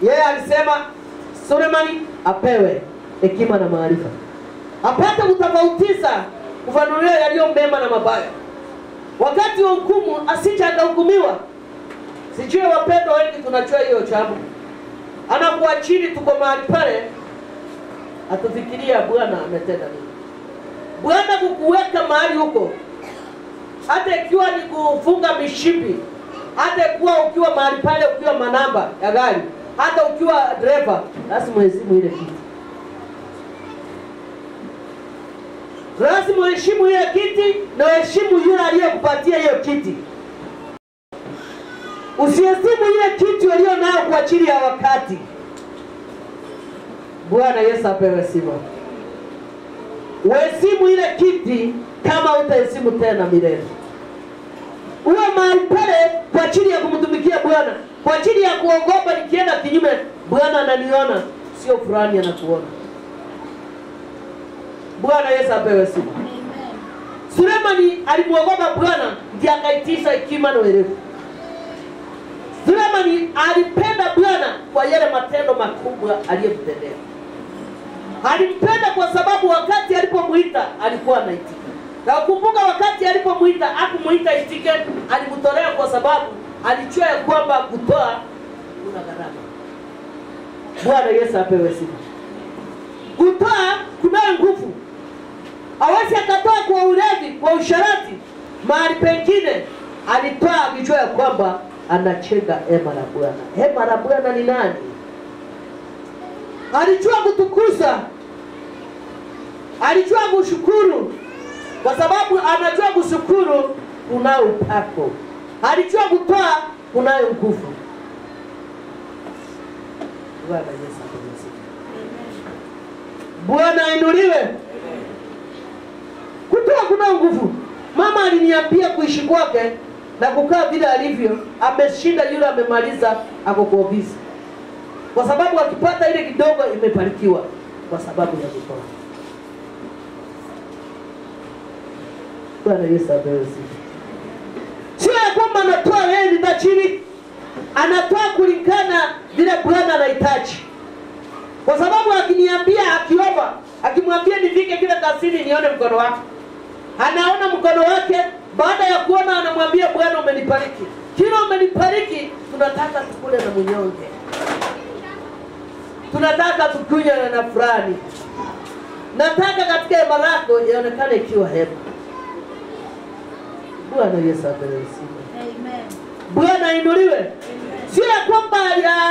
Yeye alisema Sulemani apewe hekima na maarifa, apate kutofautisha kufanulia yaliyo mema na mabaya. Wakati wa hukumu asije akahukumiwa. Sijui wapendwa wengi tunajua hiyo jambo. Anakuwa chini tuko mahali pale, atufikiria Bwana ametenda nini. Bwana kukuweka mahali huko, hata ikiwa ni kufunga mishipi, hata ukiwa mahali pale, ukiwa manamba ya gari, hata ukiwa driver, lazima uheshimu ile kiti. Lazima uheshimu ile kiti na uheshimu yule aliyekupatia hiyo kiti. Usiheshimu ile kiti ulio nayo kwa ajili ya wakati. Bwana Yesu apewe sifa. Uheshimu ile kiti kama utaheshimu tena milele. Uwe mahali pale kwa ajili ya kumtumikia Bwana, kwa ajili ya kuogopa nikienda kinyume Bwana ananiona, sio fulani anakuona. Bwana Yesu apewe sifa. Sulemani alimuogopa Bwana, ndiye akaitisha hekima na werevu. Sulemani alipenda Bwana kwa yale matendo makubwa aliyomtendea. Alimpenda kwa sababu wakati alipomuita alikuwa anaitika. Na ukumbuka wakati alipomuita hakumuita itike, alimtolea kwa sababu alijua kwamba kutoa kuna gharama. Bwana Yesu apewe sifa. Kutoa kuna nguvu. Hawezi akatoa kwa ulevi, kwa usharati. Mahali pengine alitoa akijua kwamba anachenga hema la Bwana. Hema la Bwana ni nani? Alijua kutukuza, alijua kushukuru, kwa sababu anajua kushukuru kunao upako. Alijua kutoa kunayo nguvu. Bwana Yesu asifiwe. Bwana ainuliwe. Kutoa kuna nguvu. Mama aliniambia kuishi kwake na kukaa vile alivyo, ameshinda yule amemaliza ako kwa ofisi. Kwa sababu akipata ile kidogo imebarikiwa kwa sababu ya kutoa. Bwana Yesu apewe sifa. Sio kwamba anatoa yeye ni tajiri, anatoa kulingana vile Bwana anahitaji. Kwa sababu akiniambia akiomba, akimwambia nifike kile kasini nione mkono wake, anaona mkono wake. Baada ya kuona anamwambia Bwana umenibariki. Kila umenibariki tunataka tukule na mnyonge, tunataka tukunywe na fulani, nataka katika hema lako ionekane ikiwa hema. Bwana Yesu apewe sifa. Amen. Bwana ainuliwe. Sio kwamba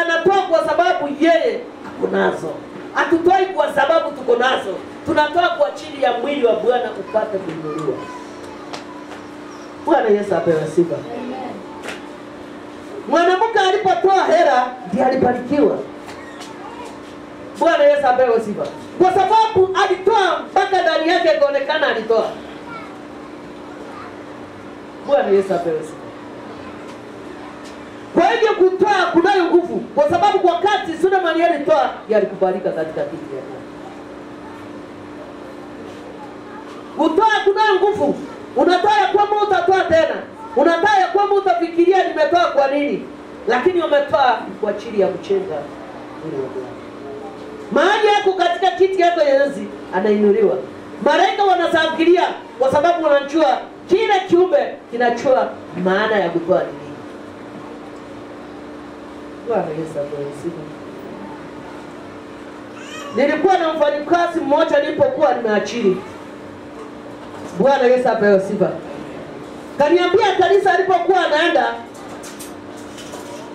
anatoa kwa sababu yeye akunazo. Hatutoi kwa sababu tuko nazo. Tunatoa kwa ajili ya mwili wa Bwana upate kuinuliwa. Bwana Yesu apewe sifa. Amen. Mwanamke alipotoa hela ndiye alibarikiwa. Bwana Yesu apewe sifa. Kwa sababu alitoa mpaka ndani yake kuonekana alitoa. Bwana Yesu apewe sifa. Kwa hivyo kutoa kunayo nguvu, kwa sababu kwa wakati Sulemani alitoa yalikubalika katika kiti ya Bwana. Kutoa kunayo nguvu. Unatoa ya kwamba utatoa tena. Unatoa ya kwamba utafikiria nimetoa kwa nini. Lakini umetoa kwa ajili ya kuchenga mwili wa Bwana. Mahali yako katika kiti yako Yesu anainuliwa. Malaika wanashangilia kwa sababu wanajua kila kiumbe kinachua maana ya kutoa nini. Bwana Yesu asifiwe. Nilikuwa na mfanyakazi mmoja nilipokuwa nimeachili. Bwana Yesu apewe sifa. Kaniambia kanisa alipokuwa anaenda,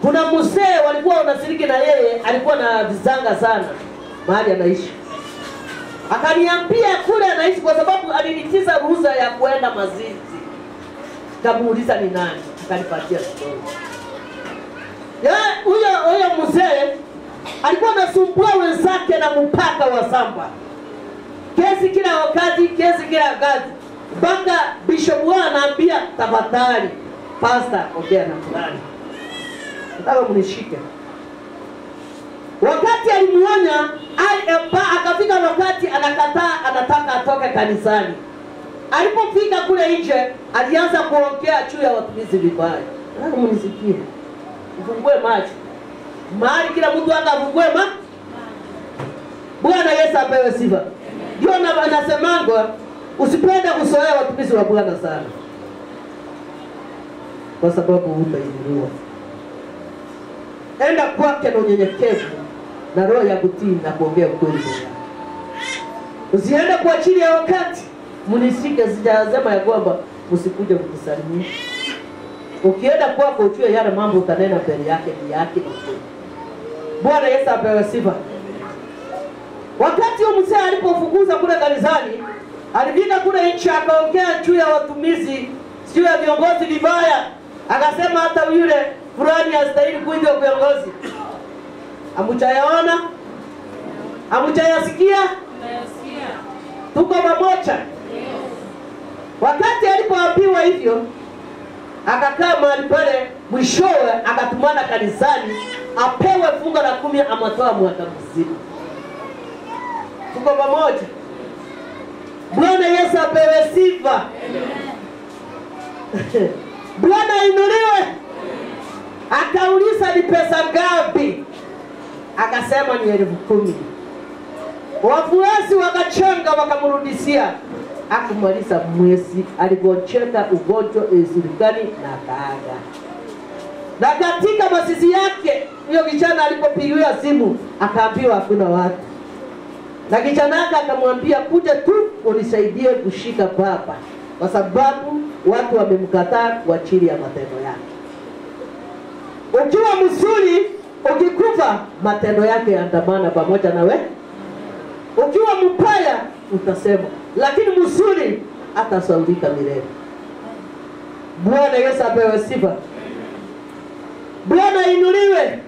kuna mzee walikuwa wanashiriki na yeye, alikuwa na vizanga sana mahali anaishi. Akaniambia kule anaishi kwa sababu alinitiza ruhusa ya kuenda mazizi. Kamuuliza ni nani, akanipatia story. Huyo mzee alikuwa anasumbua wenzake na mpaka wa samba. Kesi kila wakati. Mpaka bishop anaambia tafadhali pastor ongea na fulani. Nataka mnishike. Wakati alimuonya, akafika wakati anakataa, anataka atoke kanisani. Alipofika kule nje, alianza kuongea juu ya watumizi vibaya. Nataka mnisikie. Ufungue macho. Mahali kila mtu akafungue macho. Bwana Yesu apewe sifa. Ndio anasemanga usipende kusoea watumizi wa Bwana sana. Kwa sababu utainuliwa. Enda kwake na unyenyekevu na roho ya kutii na kuongea ukweli. Usiende kwa ajili ya wakati. Mnisike, sijasema ya kwamba usikuje kukusalimia. Ukienda kwako ujue yale mambo utanena mbele yake ni yake na kweli. Bwana Yesu apewe sifa. Wakati huyo mzee alipofukuza kule kanisani, alifika kule nchi akaongea juu ya watumizi, juu ya viongozi vibaya. Akasema hata yule fulani hastahili kuitwa viongozi. Hamjayaona? Hamjayasikia? Tuko pamoja. Wakati alipoambiwa hivyo, akakaa mahali pale, mwishowe akatumana kanisani apewe fungu la 10 amatoa mwaka mzima. Tuko pamoja. Bwana Yesu apewe sifa. Bwana inuliwe. Akauliza ni pesa ngapi? Akasema ni 10,000. Wafuasi wakachanga wakamrudishia. Akumaliza mwezi alipocheka ugonjwa usilikani na kaaga. Na katika masisi yake huyo kijana alipopigiwa simu akaambiwa hakuna watu. Na kijana akamwambia kuja tu unisaidie kushika baba kwa sababu watu wamemkataa kwa ajili ya matendo yake. Ukiwa mzuri ukikufa matendo yake yaandamana pamoja na wewe. Ukiwa mbaya utasema, lakini mzuri atasaulika milele. Bwana Yesu apewe sifa. Bwana inuliwe.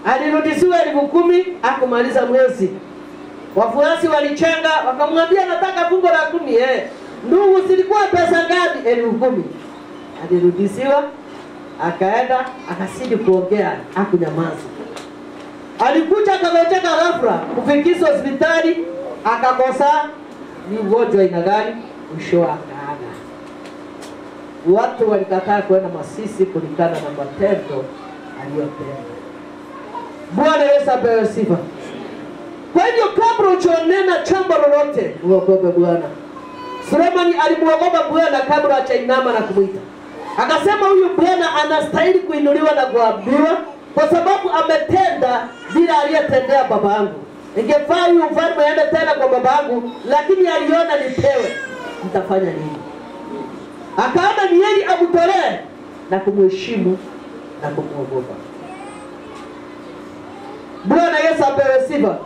Alirudishiwa 10,000 akumaliza mwezi. Wafuasi walichenga wakamwambia nataka fungu la 10. Ndugu zilikuwa pesa ngapi? 10,000. Alirudishiwa akaenda akasidi kuongea akunyamaza. Alikuja akagojeka ghafla kufikishwa hospitali akakosa ni ugonjwa ina gani mwisho akaaga. Watu walikataa kwenda masisi kulingana na matendo aliyotenda. Bwana Yesu apewe sifa. Kwa hivyo kabla ujonena jambo lolote uogope Bwana. Sulemani alimuogopa Bwana kabla hajainama na kumuita. Akasema huyu Bwana anastahili kuinuliwa na kuabudiwa kwa sababu ametenda vile aliyotendea babangu. Ingefaa huyu mfalme aende tena kwa babangu, lakini aliona nipewe. Nitafanya nini? Akaona ni yeye amtolee na kumheshimu na kumuogopa. Bwana Yesu apewe sifa.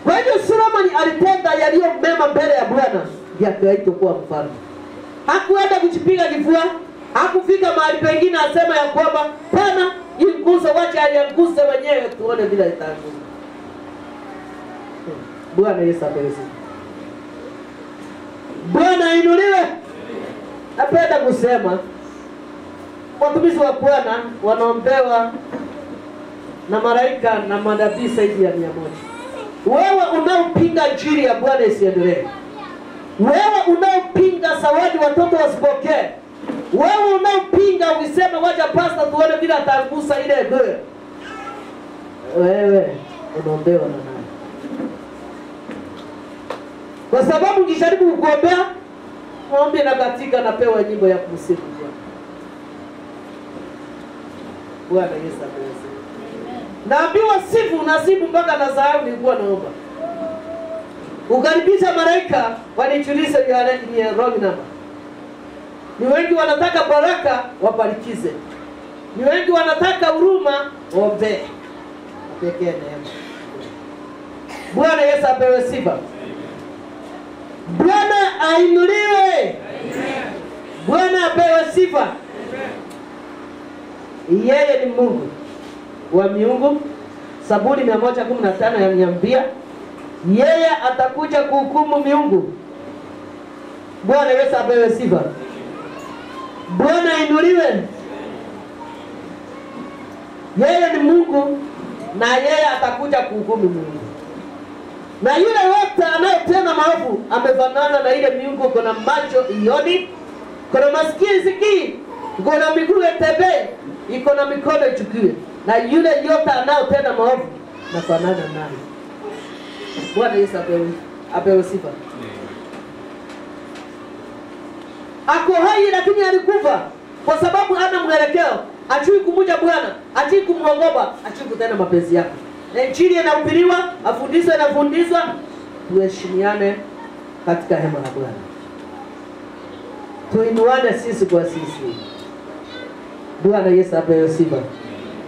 Kwa hivyo Sulemani alitenda yaliyo mema mbele ya Bwana, ndiye akaitwa kuwa mfalme. Hakuenda kujipiga kifua, hakufika mahali pengine asema ya kwamba pana inguse wacha alianguse wenyewe tuone bila itanguza. Bwana Yesu apewe sifa. Bwana inuliwe. napenda kusema watumishi wa Bwana wanaombewa na malaika na manabii zaidi ya 100. Wewe unaopinga injili ya Bwana isiendelee, wewe unaopinga zawadi watoto wasipokee, wewe unaopinga ukisema wacha pastor tuone vile atagusa ile gwe, wewe unaombewa na nani? Kwa sababu ukijaribu kuombea maombi na katika napewa nyimbo ya kumsifu Bwana. Bwana Yesu asifiwe. Naambiwa sifu na sifu mpaka na sahau nilikuwa naomba. Ukaribisha malaika wanichulize ni wrong number. Ni wengi wanataka baraka wabarikize. Ni wengi wanataka huruma waombe. Pekee neema. Bwana Yesu apewe sifa. Bwana ainuliwe. Bwana apewe sifa. Yeye ni Mungu wa miungu. Zaburi 115 yananiambia yeye atakuja kuhukumu miungu. Bwana Yesu apewe sifa. Bwana ainuliwe. Yeye ni Mungu na yeye atakuja kuhukumu miungu. Na yule wote anayetenda maovu amefanana na ile miungu, kuna macho ioni, kuna masikio isikii, kuna miguu itembee, iko na mikono ichukue. Na yule yote anayetenda maovu nafanana naye. Bwana Yesu apewe sifa. Ako hai lakini alikufa kwa sababu hana mwelekeo, ajui kumuja Bwana, ajui kumwogopa, ajui kutenda mapenzi yake. Na injili inahubiriwa, afundishwe na fundishwa, tuheshimiane katika hema la Bwana. Tuinuane sisi kwa sisi. Bwana Yesu apewe sifa.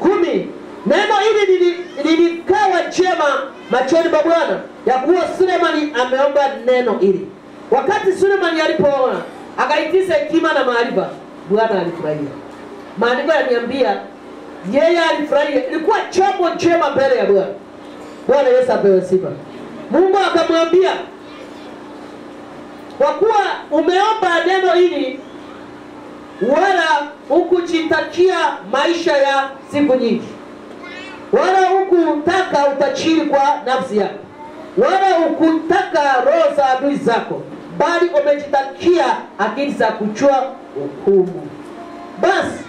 10. Neno hili lilikawa jema machoni pa Bwana ya kuwa Sulemani ameomba neno hili. Wakati Sulemani alipoona akaitisha hekima na maarifa, Bwana alifurahia. Maandiko yananiambia yeye alifurahia, ilikuwa jambo jema mbele ya Bwana. Bwana Yesu apewe sifa. Mungu akamwambia, kwa kuwa umeomba neno hili wala hukujitakia maisha ya siku nyingi, wala hukutaka utajiri kwa nafsi yako, wala hukutaka roho za adui zako, bali umejitakia akili za kujua hukumu. Basi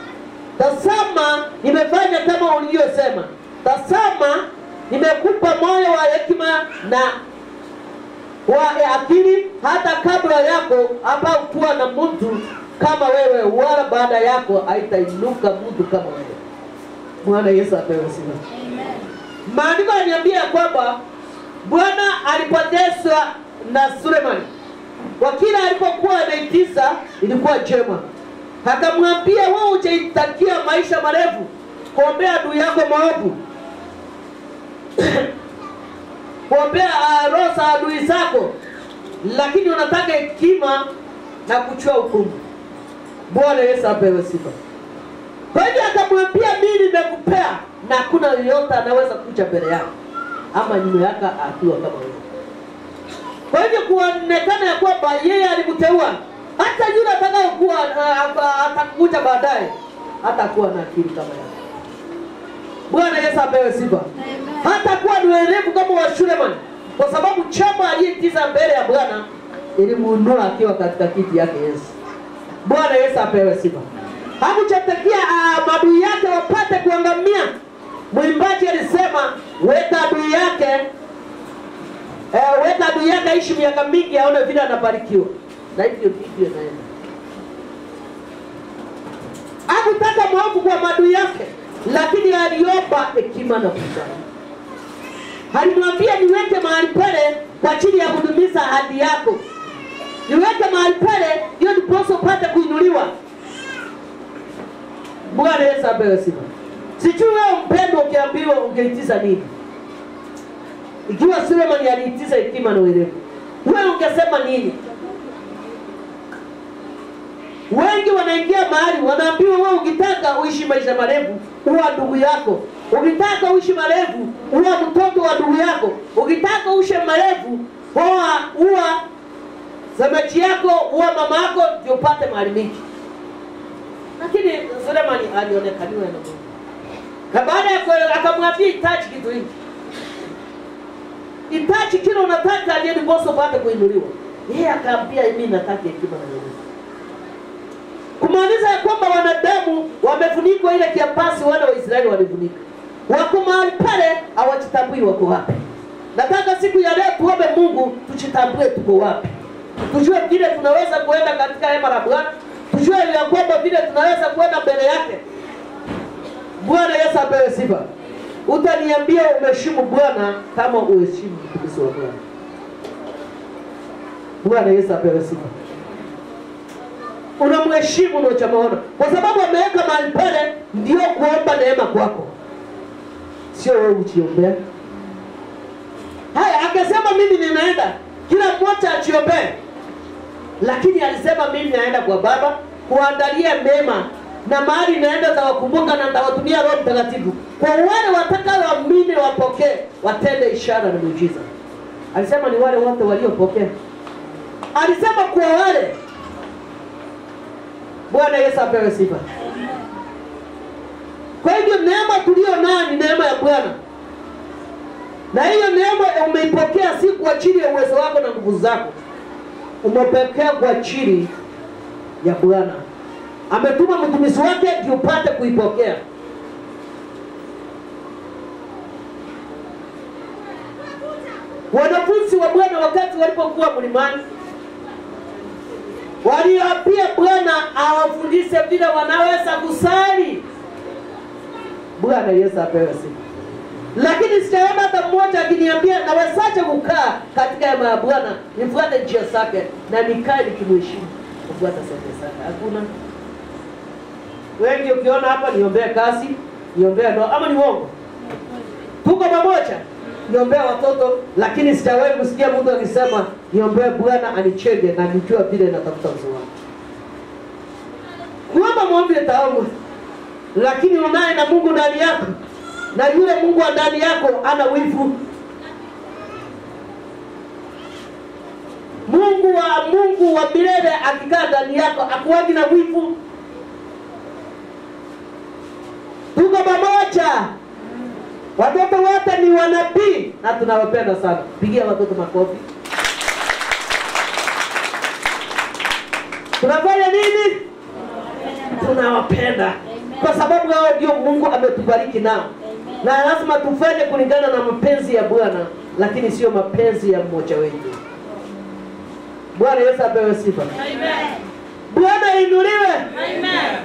tazama, nimefanya kama ulivyosema. Tazama, nimekupa moyo wa hekima na wa akili, hata kabla yako hapakuwa na mtu kama wewe, wala baada yako haitainuka mtu kama wewe. Bwana Yesu apewe sifa. Amen. Maandiko yananiambia kwamba Bwana alipotezwa na Sulemani. Kwa kila alipokuwa anaitisa ilikuwa jema. Akamwambia, wewe hujaitakia maisha marefu, kuombea adui yako maovu, kuombea roho za adui zako, lakini unataka hekima na kuchua hukumu. Bwana Yesu apewe sifa. Kwa hivyo akamwambia, mimi nimekupea na hakuna yeyote anaweza kuja mbele yako ama nyuma yako akiwa kama wewe. Kwa hivyo kuonekana ya kwamba yeye alimteua, hata yule atakayokuwa atakuja baadaye hatakuwa na akili kama yake. Bwana Yesu apewe sifa. Hatakuwa ni werevu kama wa Sulemani, kwa sababu chama aliyetiza mbele ya Bwana ilimuinua akiwa katika kiti yake Yesu. Bwana Yesu apewe sifa. Hakuchatakia maadui yake wapate kuangamia. Mwimbaji alisema, weka adui yake aishi miaka mingi aone vile anabarikiwa. Na hivyo ndivyo naenda. Hakutaka maovu kwa maadui yake, lakini aliomba hekima na busara. Alimwambia, niweke mahali pale kwa ajili ya kudumisha ahadi yako. Niweke mahali pale ndio ndiposo upate kuinuliwa. Bwana Yesu apewe sifa. Sijui wewe mpendo ukiambiwa ungeitiza nini? Ikiwa Sulemani aliitiza hekima na uelewa, wewe ungesema nini? Wengi wanaingia mahali wanaambiwa, wewe ukitaka uishi maisha marefu, uwa ndugu yako. Ukitaka uishi marefu, uwa mtoto wa ndugu yako. Ukitaka uishi marefu, uwa semeji yako uwa mama yako ndio upate mali mingi. Lakini Sulemani alionekaniwa na Mungu. Na baada ya akamwambia itaji kitu hiki. Itaji kile unataka ndiye ndiposa upate kuinuliwa. Yeye akaambia mimi nataka hekima na elimu. Kumaanisha kwamba wanadamu wamefunikwa ile kiapasi wana wa Israeli walifunika. Wako mahali pale hawajitambui wako wapi. Nataka siku ya leo tuombe Mungu tujitambue tuko wapi. Tujue vile tunaweza kuenda katika hema la Bwana. Tujue ya kwamba vile tunaweza kuenda mbele yake. Bwana Yesu apewe sifa. Utaniambia umeheshimu Bwana kama uheshimu mtumishi wa Bwana. Bwana Yesu apewe sifa. Unamheshimu na uchamaona. Kwa sababu ameweka mahali pale ndio kuomba neema kwako. Sio wewe uchiombea. Haya akasema mimi ninaenda. Kila mmoja achiombee. Lakini alisema mimi naenda kwa Baba kuandalia mema na mahali naenda za wakumbuka na ndawatumia Roho Mtakatifu. Kwa wale watakaoamini wapokee, watende ishara na miujiza. Alisema ni wale wote waliopokea. Alisema kwa wale. Bwana Yesu apewe sifa. Kwa hivyo neema tulio nayo ni neema ya Bwana. Na hiyo neema umeipokea si kwa ajili ya uwezo wako na nguvu zako. Umepokea kwa ajili ya Bwana. Ametuma mtumishi wake ndio upate kuipokea. Wanafunzi wa Bwana wakati walipokuwa mlimani waliambia Bwana awafundishe vile wanaweza kusali. Bwana Yesu apewe sifa. Lakini sijaona hata mmoja akiniambia nawezaje kukaa katika hema ya Bwana nifuate njia zake na nikae nikimheshimu kufuata sheria zake. Hakuna. Wengi ukiona hapa niombee kazi, niombee ndoa ama ni uongo? Tuko pamoja. Niombee watoto lakini sijawahi kusikia mtu akisema niombee Bwana anichenge na nijue vile natafuta uzima. Kuomba muombe taomba. Lakini unaye na Mungu ndani yako. Na yule Mungu ndani yako ana wivu. Mungu wa milele akikaa ndani yako akuwagi na wivu. Tuko pamoja. Watoto wote ni wanabii na tunawapenda sana. Pigia watoto makofi. Tunafanya nini? Tunawapenda. Kwa sababu hao ndio Mungu ametubariki nao. Na lazima tufanye kulingana na mapenzi ya Bwana, lakini sio mapenzi ya mmoja wetu. Bwana Yesu apewe sifa. Amen. Bwana inuliwe. Amen.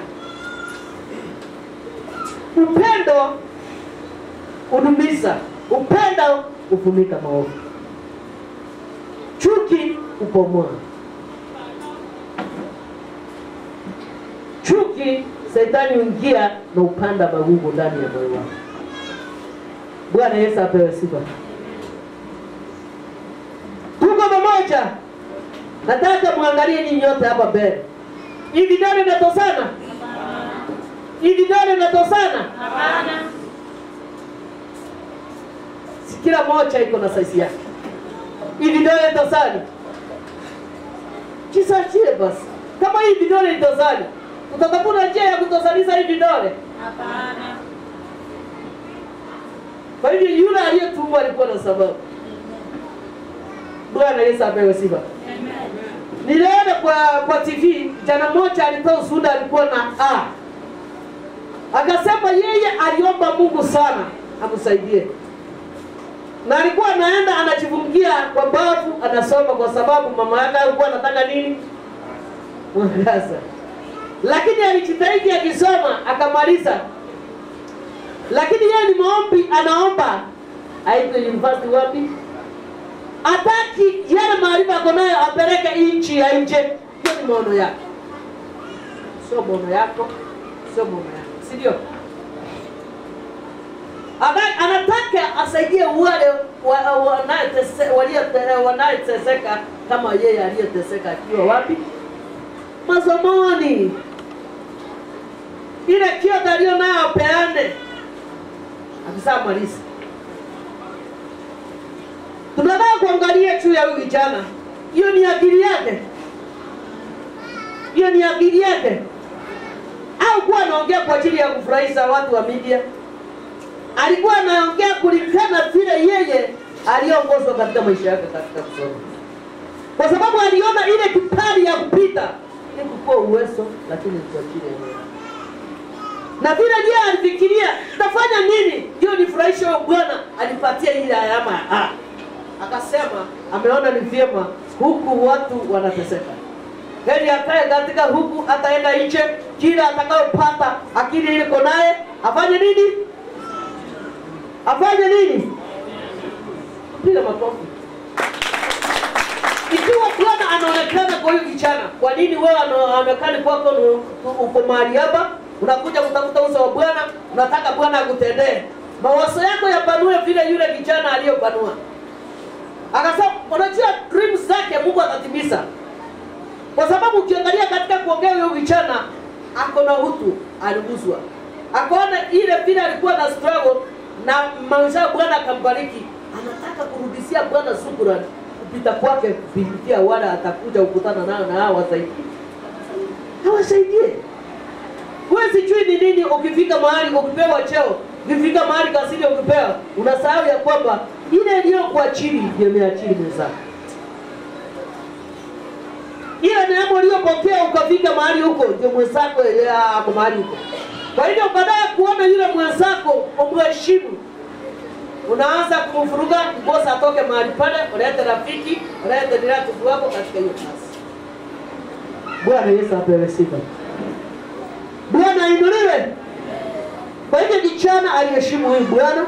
Upendo udumisha, upendo ufunika maovu. Chuki upomoa. Chuki Shetani huingia na upanda magugu ndani ya moyo wako. Bwana Yesu apewe sifa. Tuko pamoja. Nataka muangalie ninyi nyote hapa mbele. Hivi ndio natosana? Hapana. Hivi ndio natosana? Hapana. Kila moja iko na size yake. Hivi ndio natosana? Kisachie basi. Kama hivi ndio natosana, utatafuta njia ya kutosaniza hivi ndio? Hapana. Kwa hivyo yule aliyetumwa alikuwa na sababu. Bwana Yesu apewe sifa. Amen. Niliona kwa TV jana mmoja alitoa ushuhuda, alikuwa na akasema yeye aliomba Mungu sana amsaidie. Na alikuwa anaenda anajifungia kwa bafu anasoma kwa sababu mama yake alikuwa anataka nini? Mwangaza. Lakini alijitahidi akisoma akamaliza. Lakini yeye ni maombi anaomba aitwe university wapi? Ataki yale maarifa akonayo apeleke nchi ya nje. Hiyo ni maono yake. Sio maono yako, sio maono yako. Si ndio? Anataka asaidie wale wanaoteseka kama yeye aliyeteseka akiwa wapi? Masomoni. Ile kioto aliyo nayo peane. Akisema malisi. Tunataka kuangalia juu ya huyu vijana. hiyo ni akili yake? Hiyo ni akili yake? Au kuwa anaongea kwa ajili ya kufurahisha watu wa media? Alikuwa anaongea kulingana vile yeye aliongozwa katika maisha yake katika kusoma. Kwa sababu aliona ile kipali ya kupita ni kukua uwezo, lakini kwa ajili ya Mungu. Na vile yeye alifikiria, tafanya nini hiyo nifurahishe Bwana, alipatia ile alama A. Akasema ameona ni vyema huku watu wanateseka. Heri akae katika huku, ataenda nje, kila atakayopata akili iko naye, afanye nini? Afanye nini? Piga makofi. Ikiwa Bwana anaonekana kwa huyu kijana, kwa nini wewe anaonekana kwako uko mahali hapa, unakuja kutafuta uso wa Bwana, unataka Bwana akutendee? Mawazo yako yapanue vile yule kijana aliyopanua. Akasema unajua dreams zake Mungu atatimiza. Kwa sababu ukiangalia katika kuongea huyo kijana, ako na utu, aliguzwa. Akaona ile vile alikuwa na struggle na maisha Bwana akambariki. Anataka kurudishia Bwana shukrani kupita kwake, kupitia wala atakuja kukutana nao na hao wasaidie. Hawasaidie. Wewe sijui ni nini ukifika mahali ukipewa cheo, ukifika mahali kazini ukipewa, unasahau ya kwamba ile ndio kwa chini ndio imeachili mwenzako. Ile neema uliyopokea ukafika mahali huko ndio mwenzako hapo mahali huko. Kwa hivyo baadaye kuona yule mwenzako umheshimu, unaanza kumfuruga bosi atoke mahali pale, unaleta rafiki, unaleta direct wako katika hiyo kazi. Bwana Yesu apewe sifa. Bwana inuliwe. Kwa hivyo kijana aliheshimu huyu bwana.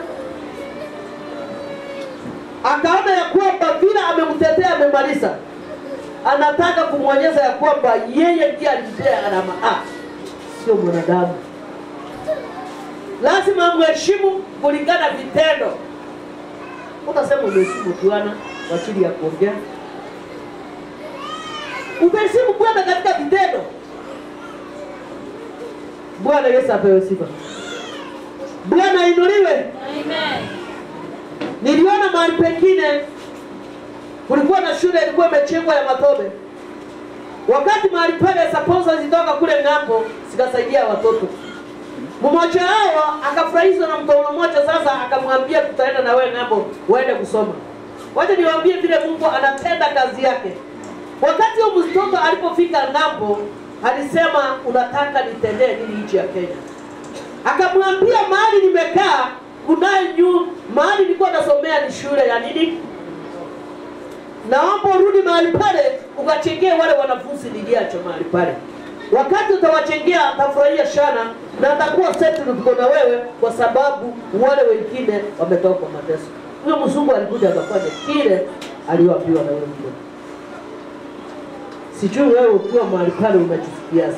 Akaona ya kwamba vile amemtetea amemaliza. Anataka kumwonyesha ya kwamba yeye ndiye alimpea alama A, sio mwanadamu. Lazima mheshimu kulingana vitendo. Utasema umeheshimu Bwana kwa ajili ya kuongea. Umeheshimu Bwana katika vitendo. Bwana Yesu apewe sifa. Bwana inuliwe. Amen. Niliona mahali pengine kulikuwa na shule ilikuwa imechengwa ya matobe. Wakati mahali pale sponsors zitoka kule ng'ambo sikasaidia watoto. Mmoja wao akafurahishwa na mtoto mmoja, sasa akamwambia tutaenda na wewe ng'ambo uende kusoma. Wacha niwaambie vile Mungu anatenda kazi yake. Wakati huyo mtoto alipofika ng'ambo alisema unataka nitendee nini nchi ya Kenya? Akamwambia mahali nimekaa kunaye mahali nilikuwa nasomea ni shule ya nini? Naomba urudi mahali pale ukachengee wale wanafunzi niliacha mahali pale. Wakati utawachengea atafurahia sana na atakuwa settled tuko na wewe kwa sababu wale wengine wametoka kwa mateso. Huyo mzungu alikuja akafanya kile aliyoambiwa na yule mtu. Sijui wewe ukiwa mahali pale unachukia.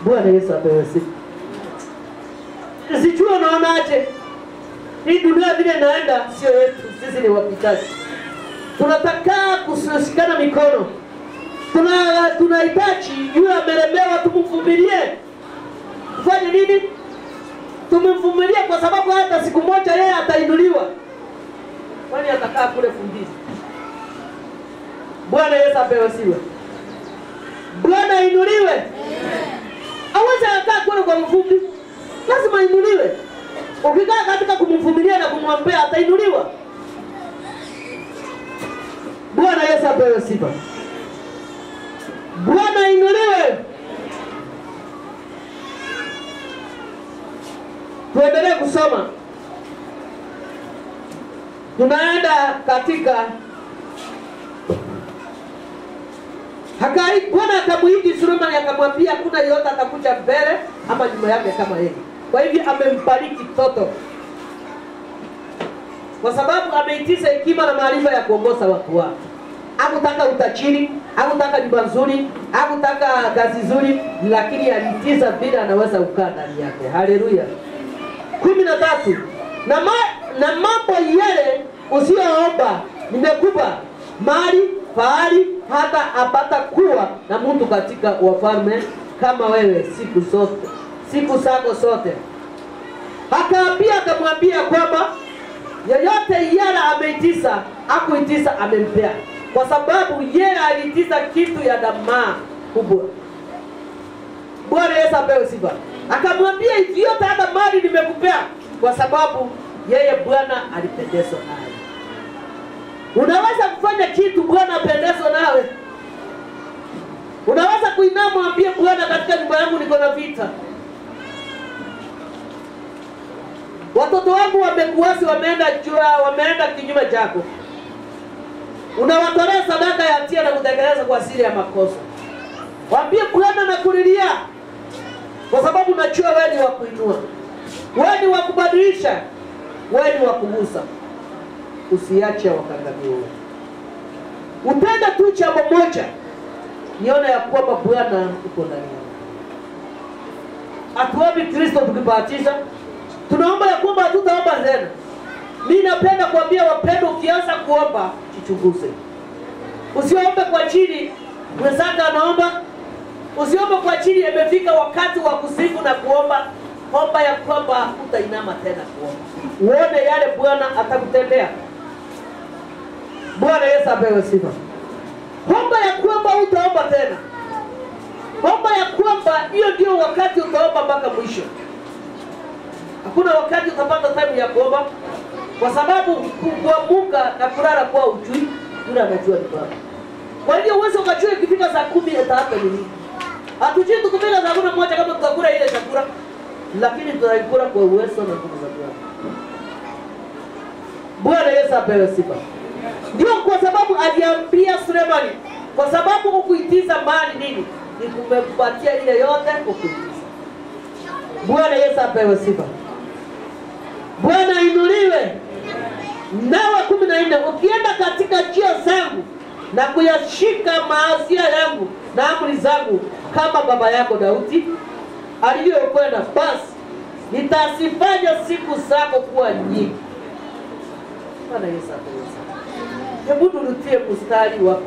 Bwana Yesu apewe sifa. Sijui unaonaje? Hii dunia vile inaenda sio yetu, sisi ni wapitaji. Tunataka kushikana mikono. Tunahitaji yule amelemewa tumvumilie. Tufanye nini? Tumvumilie kwa sababu hata siku moja yeye atainuliwa. Kwani atakaa kule fundini. Bwana Yesu apewe sifa. Bwana inuliwe. Hawezi akaa kule kwa mfupi. Lazima inuliwe. Ukikaa katika kumvumilia na kumwombea atainuliwa. Bwana Yesu apewe sifa. Bwana inuliwe. Tuendelee kusoma. Tunaenda katika Bwana akamuhidi Sulemani akamwambia hakuna yeyote atakuja mbele ama nyuma yake kama yeye. Kwa hivyo amembariki mtoto. Kwa sababu ameitisha hekima na maarifa ya kuongoza watu wake. Hakutaka utajiri, hakutaka nyumba nzuri, hakutaka kazi nzuri, lakini aliitiza vile anaweza kukaa ndani yake. Haleluya. 13. Na mambo yale usiyoomba nimekupa mali, fahari, hata apata kuwa na mtu katika wafalme kama wewe siku zako zote. Akamwambia kwamba yeyote yala ameitisa hakuitiza amempea, kwa sababu yeye alitiza kitu ya damaa kubwa. Bwana Yesu apewe sifa. Akamwambia hivi yote hata mali nimekupea, kwa sababu yeye Bwana alipendezwa naye. Unaweza kufanya kitu Bwana apendezwe nawe. Unaweza kuinama mwambie Bwana, katika nyumba yangu niko na vita. Watoto wangu wamekuasi, wameenda kinyume chako. Unawatolea sadaka ya hatia na kutekeleza kwa siri ya makosa. Mwambie Bwana, nakulilia kwa sababu najua wewe ni wa kuinua, wewe ni wa kubadilisha, wewe ni wa kugusa. Usiache wakangamiwe. Utenda tu jambo moja, nione ya kwamba Bwana uko ndani yako. Atuombe Kristo tukibatiza. Tunaomba ya kwamba hatutaomba tena. Mimi napenda kuambia wapendwa, ukianza kuomba jichunguze. Usiombe kwa chini mwenzako anaomba. Usiombe kwa chini imefika wakati wa kusifu na kuomba. Omba ya kwamba utainama tena kuomba. Uone yale Bwana atakutendea. Bwana Yesu apewe sifa. Omba ya kwamba utaomba tena. Omba ya kwamba hiyo ndio wakati utaomba mpaka mwisho. Hakuna wakati utapata time ya kuomba, kwa sababu kuamka na kulala kwa ujui, yule anajua ni baba. Kwa hiyo uwezo ukajua ikifika saa 10 itaanza nini. Hatujui tukifika saa 11 kama tutakula ile chakula, lakini tunaikula kwa uwezo na nguvu za Bwana. Bwana Yesu apewe sifa. Ndio kwa sababu aliambia Sulemani, kwa sababu ukuitiza mali nini, nikupatia ile yote ukuitiza. Bwana Yesu apewe sifa. Bwana inuliwe. Nawe 14, ukienda katika njia zangu na kuyashika maasia yangu na amri zangu kama baba yako Daudi alivyokwenda, basi nitazifanya siku zako kuwa nyingi. Bwana Yesu apewe sifa. Hebu turutie mstari wa 14.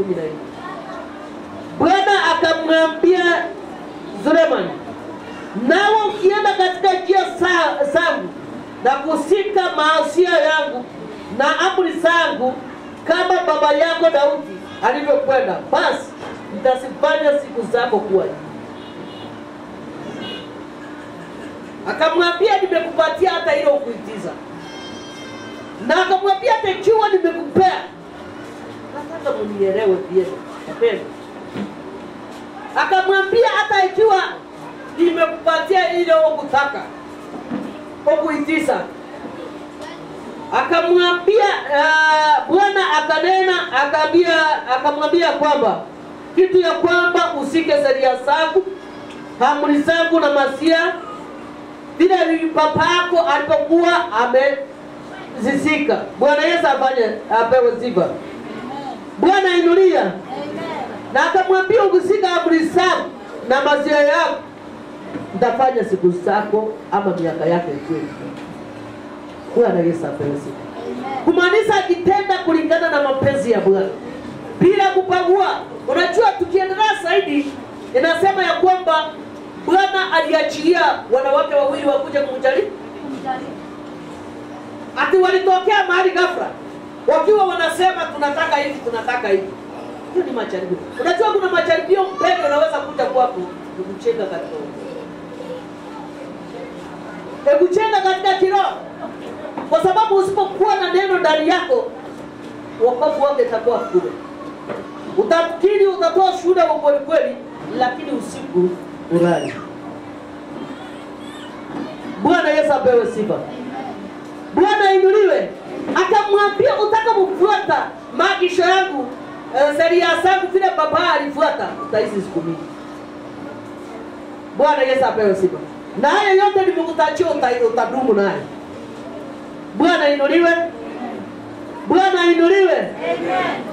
Bwana akamwambia Sulemani, nawe ukienda katika njia zangu na kusika maasia yangu na amri zangu kama baba yako Daudi alivyokwenda, basi nitasifanya siku zako kuwa nyingi. Akamwambia, nimekupatia hata ile ukuitiza. Na akamwambia, hata ikiwa nimekupea, nataka mnielewe vyema. Napenda. Akamwambia, hata ikiwa nimekupatia ile ukutaka, ukuitiza. Akamwambia Bwana akanena, akamwambia kwamba kitu ya kwamba usike sheria zangu, amri zangu na masia vile babako alipokuwa amezisika. Bwana Yesu apewe sifa. Bwana inulia. Amen. Na akamwambia, ukisika amri zangu na masia yako, nitafanya siku zako ama miaka yake ikiwe. Bwana Yesu apewe sifa. Kumaanisha kitenda kulingana na mapenzi ya Bwana bila kupagua. Unajua tukiendelea zaidi inasema ya kwamba Bwana aliachilia wanawake wawili wakuja kumjaribu. Ati walitokea mahali ghafla wakiwa wanasema tunataka hivi, tunataka hivi. Hiyo ni majaribio. Unajua kuna majaribio mpendo unaweza kuja kwako kukuchenga katika kukuchenga katika kiroho. Kwa sababu usipokuwa na neno ndani yako, wokovu wako utakuwa kule. Utafikiri utatoa shuhuda wa kweli, lakini usiku ulali. Bwana Yesu apewe sifa. Bwana inuliwe. Akamwambia, utakapofuata maagizo yangu, sheria zangu vile baba alifuata, utaishi siku mingi. Bwana Yesu apewe sifa. Na haya yote nimekutajia utadumu naye. Bwana inuliwe. Bwana inuliwe. Amen.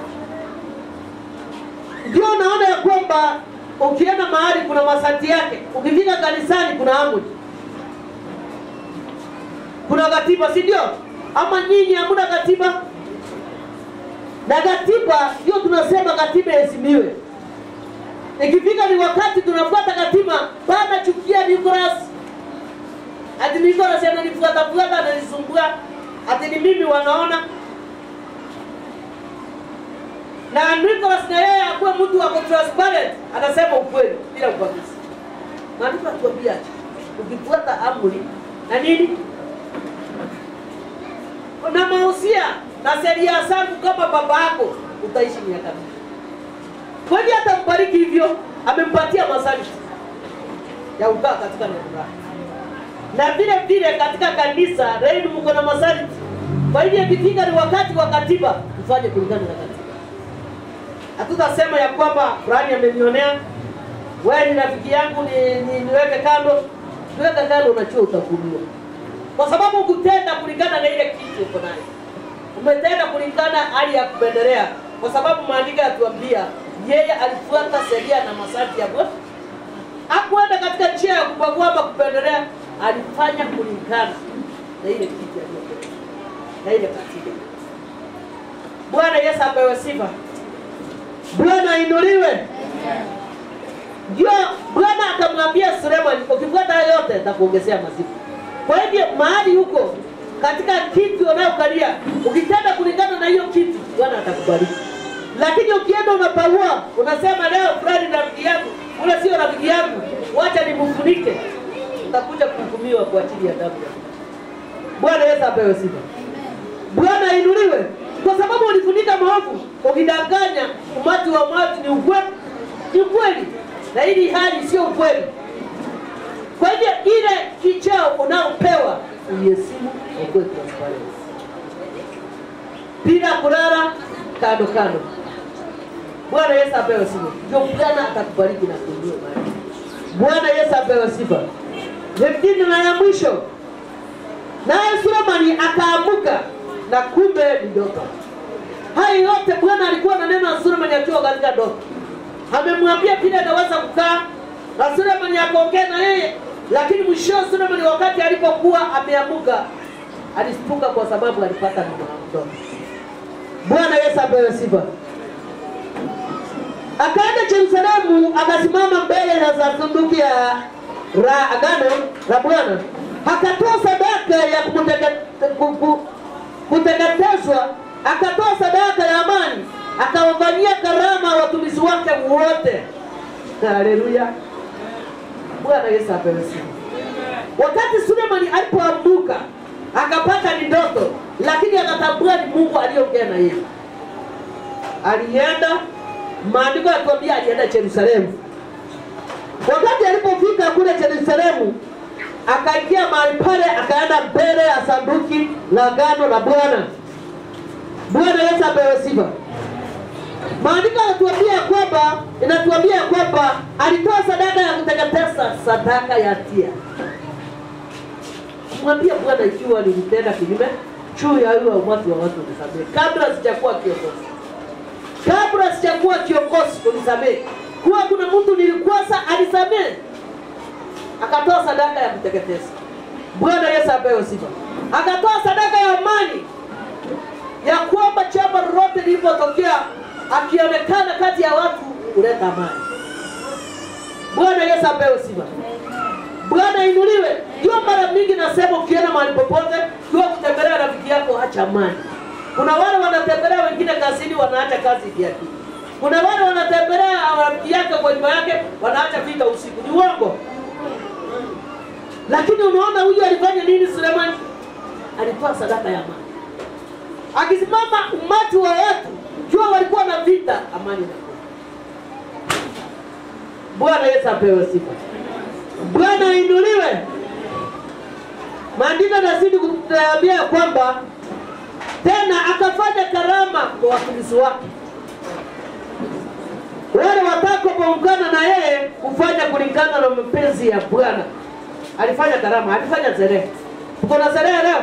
Ndio naona ya kwamba ukienda mahali kuna masharti yake, ukifika kanisani kuna amri, kuna katiba, si ndio? Ama nyinyi hamna katiba? Na katiba ndio tunasema katiba iheshimiwe. Ikifika ni wakati tunafuata katiba, bana chukia Nicholas. Ati Nicholas ananifuata ananisumbua. Ati ni mimi wanaona. Na Nicholas na yeye akuwe mtu wa transparent, anasema ukweli bila ubaguzi. Maandiko yanatuambia ukifuata amri na nini? Na mausia na sheria zangu kama baba yako utaishi miaka mingi. Kwa hiyo atambariki hivyo, amempatia masharti ya ukaa katika neno lake. Na vile vile katika kanisa leo mko na masharti. Kwa hivyo ikifika ni wakati wa katiba, tufanye kulingana na katiba. Hatutasema ya kwamba fulani amenionea, wewe ni rafiki yangu niweke kando. Tuweke kando na chuo utakuliwa. Kwa sababu ukutenda kulingana na ile kitu uko nayo. Umetenda kulingana hali ya kupendelea. Kwa sababu maandiko yatuambia yeye alifuata sheria na masharti ya Bwana. Hakuenda katika njia ya kubagua ama kupendelea, alifanya kulingana na ile kitu aliyopewa. Na ile katiba. Bwana Yesu apewe sifa. Bwana inuliwe. Ndio Bwana akamwambia Suleiman, ukifuata yote nitakuongezea mazibu. Kwa hivyo mahali huko katika kitu unayokalia, ukitenda kulingana na hiyo kitu, Bwana atakubariki. Lakini ukienda unapaua, unasema leo fulani na rafiki yangu, ule sio rafiki yangu, wacha nimfunike, utakuja kuhukumiwa kwa ajili ya damu yako. Bwana Yesu apewe sifa. Bwana inuliwe. Kwa sababu ulifunika maovu, ukidanganya umati wa watu ni ukweli. Ni ukweli. Na hili hali sio ukweli. Kwa hivyo ile kichao unaopewa uyesimu ukweli transparent. Bila kulala kando kando. Bwana Yesu apewe sifa. Ndio Bwana atakubariki na kuinua mali. Bwana Yesu apewe sifa. Nyingine na ya mwisho. Naye Sulemani akaamuka na kumbe ni ndoto. Hayo yote Bwana alikuwa ananena na Sulemani akiwa katika ndoto. Amemwambia vile anaweza kukaa, na Sulemani akaongea na yeye, lakini mwisho Sulemani wakati alipokuwa ameamuka alistuka kwa sababu alipata ndoto. Bwana Yesu apewe sifa. Akaenda Yerusalemu, akasimama mbele ya sanduku ya agano la Bwana. Akatoa sadaka ya kuteketezwa, akatoa sadaka ya amani, akawafanyia karama watumishi wake wote. Haleluya. Bwana Yesu apewe sifa. Wakati Sulemani alipoamuka, akapata ni ndoto, lakini akatambua ni Mungu aliyeongea na yeye. Alienda, maandiko yatuambia alienda Yerusalemu. Wakati alipofika kule Yerusalemu, akaingia mahali pale, akaenda mbele ya sanduki la agano la Bwana. Bwana Yesu apewe sifa. Maandiko inatuambia kwamba alitoa sadaka ya kuteketeza, sadaka ya hatia. Mwambie Bwana, ikiwa nilitenda kinyume juu ya huyo umati wa watu unisamehe. Kabla sijakuwa kiongozi. Kabla sijakuwa kiongozi unisamehe. Kuwa kuna mtu nilikosa alisamehe. Akatoa sadaka ya kuteketeza. Bwana Yesu apewe sifa. Akatoa sadaka ya amani, ya kwamba jambo lolote lilipotokea akionekana kati ya watu kuleta amani. Bwana Yesu apewe sifa. Bwana inuliwe. Ndio mara mingi nasema ukienda mahali popote, kwa kutembelea rafiki yako acha amani. Kuna wale wanatembelea wengine kazini wanaacha kazi yake. Kuna wale wanatembelea rafiki yake kwa nyumba yake wanaacha vita usiku. Ni uongo. Lakini unaona huyu alifanya nini Sulemani? Alitoa sadaka ya amani. Akisimama umati wa watu, jua walikuwa na vita, amani na Bwana Yesu apewe sifa. Bwana inuliwe. Maandiko yanazidi kutuambia kwamba tena akafanya karama kwa watumishi wake. Wale watakapoungana na yeye kufanya kulingana na mapenzi ya Bwana. Alifanya karama, alifanya sherehe. Tuko na sherehe leo?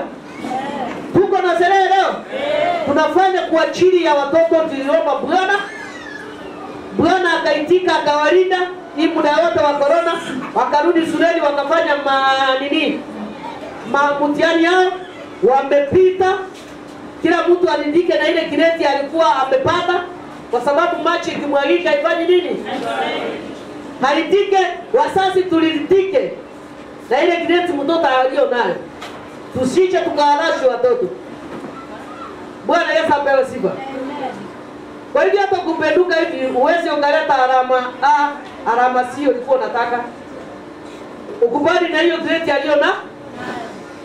Tuko na sherehe leo? Tunafanya kwa ajili ya watoto tuliomba Bwana. Bwana akaitika, akawalinda hii muda wote wa corona, wakarudi shuleni wakafanya mtihani yao, wamepita. Kila mtu alindike na ile grade alikuwa amepata, kwa sababu machi ikimwagika ifanye nini? Haitike, wasasi tulitike na ile grade mtoto alio nayo. Tusije tukawalashe watoto. Bwana Yesu apewe sifa. Kwa hivyo hata kupenduka hivi uweze ungaleta alama alama sio ulikuwa unataka. Ukubali na hiyo grade aliyo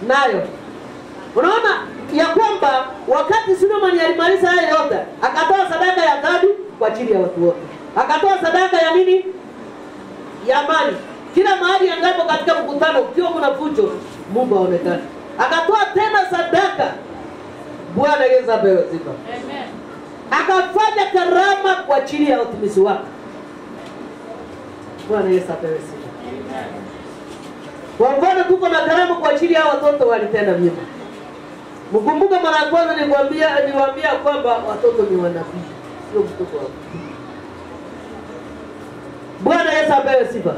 nayo. Unaona ya kwamba wakati Suleiman alimaliza haya yote, akatoa sadaka ya dhambi kwa ajili ya watu wote. Akatoa sadaka ya nini? Ya amani. Kila mahali angapo katika mkutano ukiwa kuna fujo, Mungu aonekane. Akatoa tena sadaka. Bwana Yesu apewe sifa. Amen. Akafanya karama kwa ajili ya utumishi wake. Bwana Yesu apewe sifa. Amen. Kwa mfano tuko na karama kwa ajili ya watoto walitenda vyema. Mkumbuka mara ya kwanza niliwaambia kwamba watoto ni wanabii, sio mtoto wao. Bwana Yesu apewe sifa.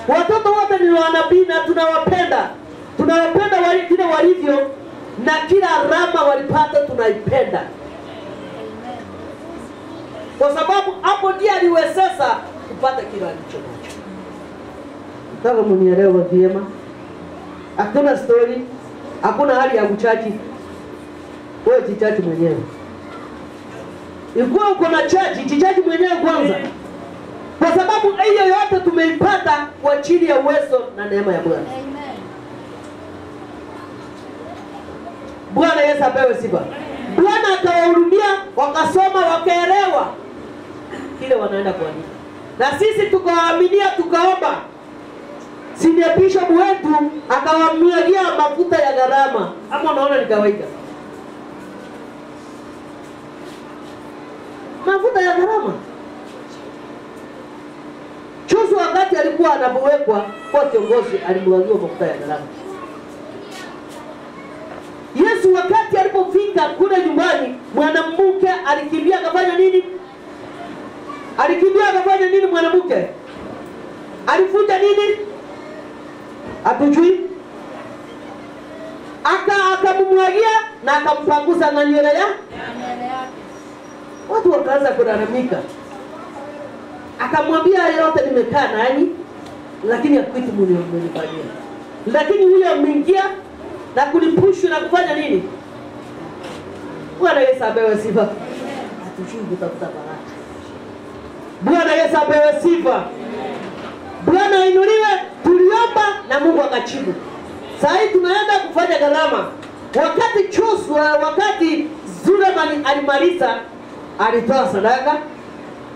Watoto wote ni wanabii na tunawapenda. Tunawapenda vile walivyo na kila alama walipata tunaipenda. Kwa sababu hapo ndiye aliwezesha kupata kila alicho nacho. Nataka mnielewe vyema. Hakuna story, hakuna hali ya uchaji. Wewe jichaji mwenyewe. Ikiwa uko na chaji, jichaji mwenyewe kwanza. Kwa sababu hiyo yote tumeipata kwa ajili ya uwezo na neema ya Bwana. Amen. Bwana Yesu apewe sifa. Bwana akawahurumia, wakasoma, wakaelewa kile wanaenda kuandika. Na sisi tukawaaminia, tukaomba. Senior Bishop wetu akawamwagia mafuta ya gharama. Ama unaona ni kawaida. Mafuta ya gharama. Chozo wakati alikuwa anapowekwa kwa kiongozi alimwagiwa mafuta ya gharama. Yesu wakati alipofika kule nyumbani, mwanamke alikimbia akafanya nini? Alikimbia akafanya nini mwanamke? Alifuta nini? Hatujui. Akamumwagia na akampanguza na nywele yake. Watu wakaanza kulalamika. Akamwambia yote nimekaa nani, lakini hakuiti mmenifanyia. Lakini huyo ameingia na kulipushwa na kufanya nini? Bwana Yesu apewe sifa. Hatujui kutafuta baraka. Bwana Yesu apewe sifa. Bwana ainuliwe. Tuliomba na Mungu akajibu. Sasa tunaenda kufanya gharama. Wakati Suleiman alimaliza, alitoa sadaka,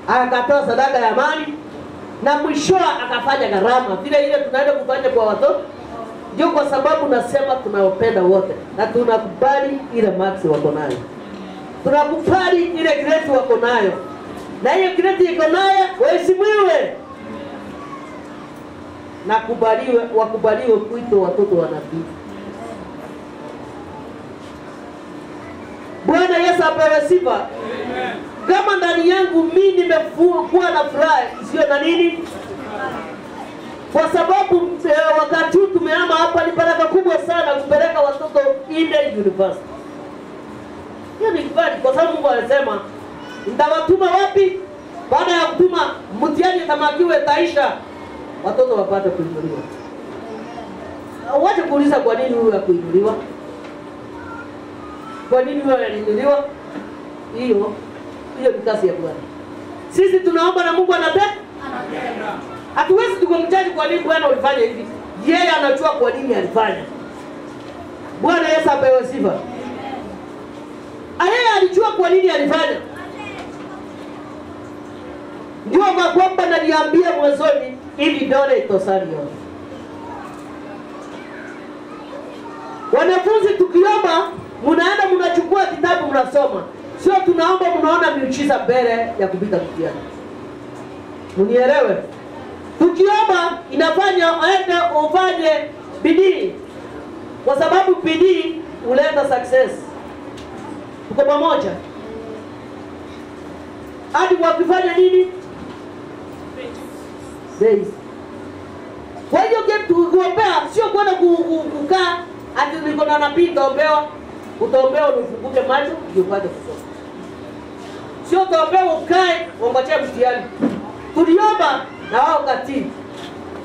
akatoa sadaka ya amani na mwisho akafanya gharama. Vile ile tunaenda kufanya kwa watoto. Ndio kwa sababu nasema tunawapenda wote na tunakubali ile max wako nayo. Tunakubali ile grade wako nayo. Na hiyo grade iko nayo waheshimiwe. Na wakubaliwe kuitwa watoto wa nabii. Bwana Yesu apewe sifa. Amen. Kama ndani yangu mimi nimekuwa na furaha sio na nini? Kwa sababu wakati huu tumeama hapa ni baraka kubwa sana kupeleka watoto ile university. Hiyo ni kibali kwa sababu Mungu anasema nitawatuma wapi? Baada ya kutuma mtihani tamakiwe taisha watoto wapate kuinuliwa. Wacha kuuliza kwa nini huyu hakuinuliwa? Kwa nini huyu aliinuliwa? Hiyo ni kazi ya Bwana. Sisi tunaomba na Mungu anatenda. Hatuwezi tukumjaji kwa nini Bwana ulifanya hivi. Yeye anajua kwa nini alifanya. Bwana Yesu apewe sifa. Yeye alijua kwa nini alifanya. Ndio kwamba naliambia mwanzoni ili dole itosali yote. Wanafunzi tukiomba, mnaenda mnachukua kitabu mnasoma. Sio tunaomba mnaona miujiza mbele ya kupita mtihani. Unielewe? Tukiomba inafanya aende ufanye bidii. Kwa sababu bidii huleta success. Tuko pamoja. Hadi wakifanya nini? Days. Kwa hiyo kuombea sio kwenda kukaa ati niko na nabii utaombewa. Utaombewa ufunguke macho ndio upate kusoma. Sio utaombewa ukae ungojee mtihani. Tuliomba na wao katii.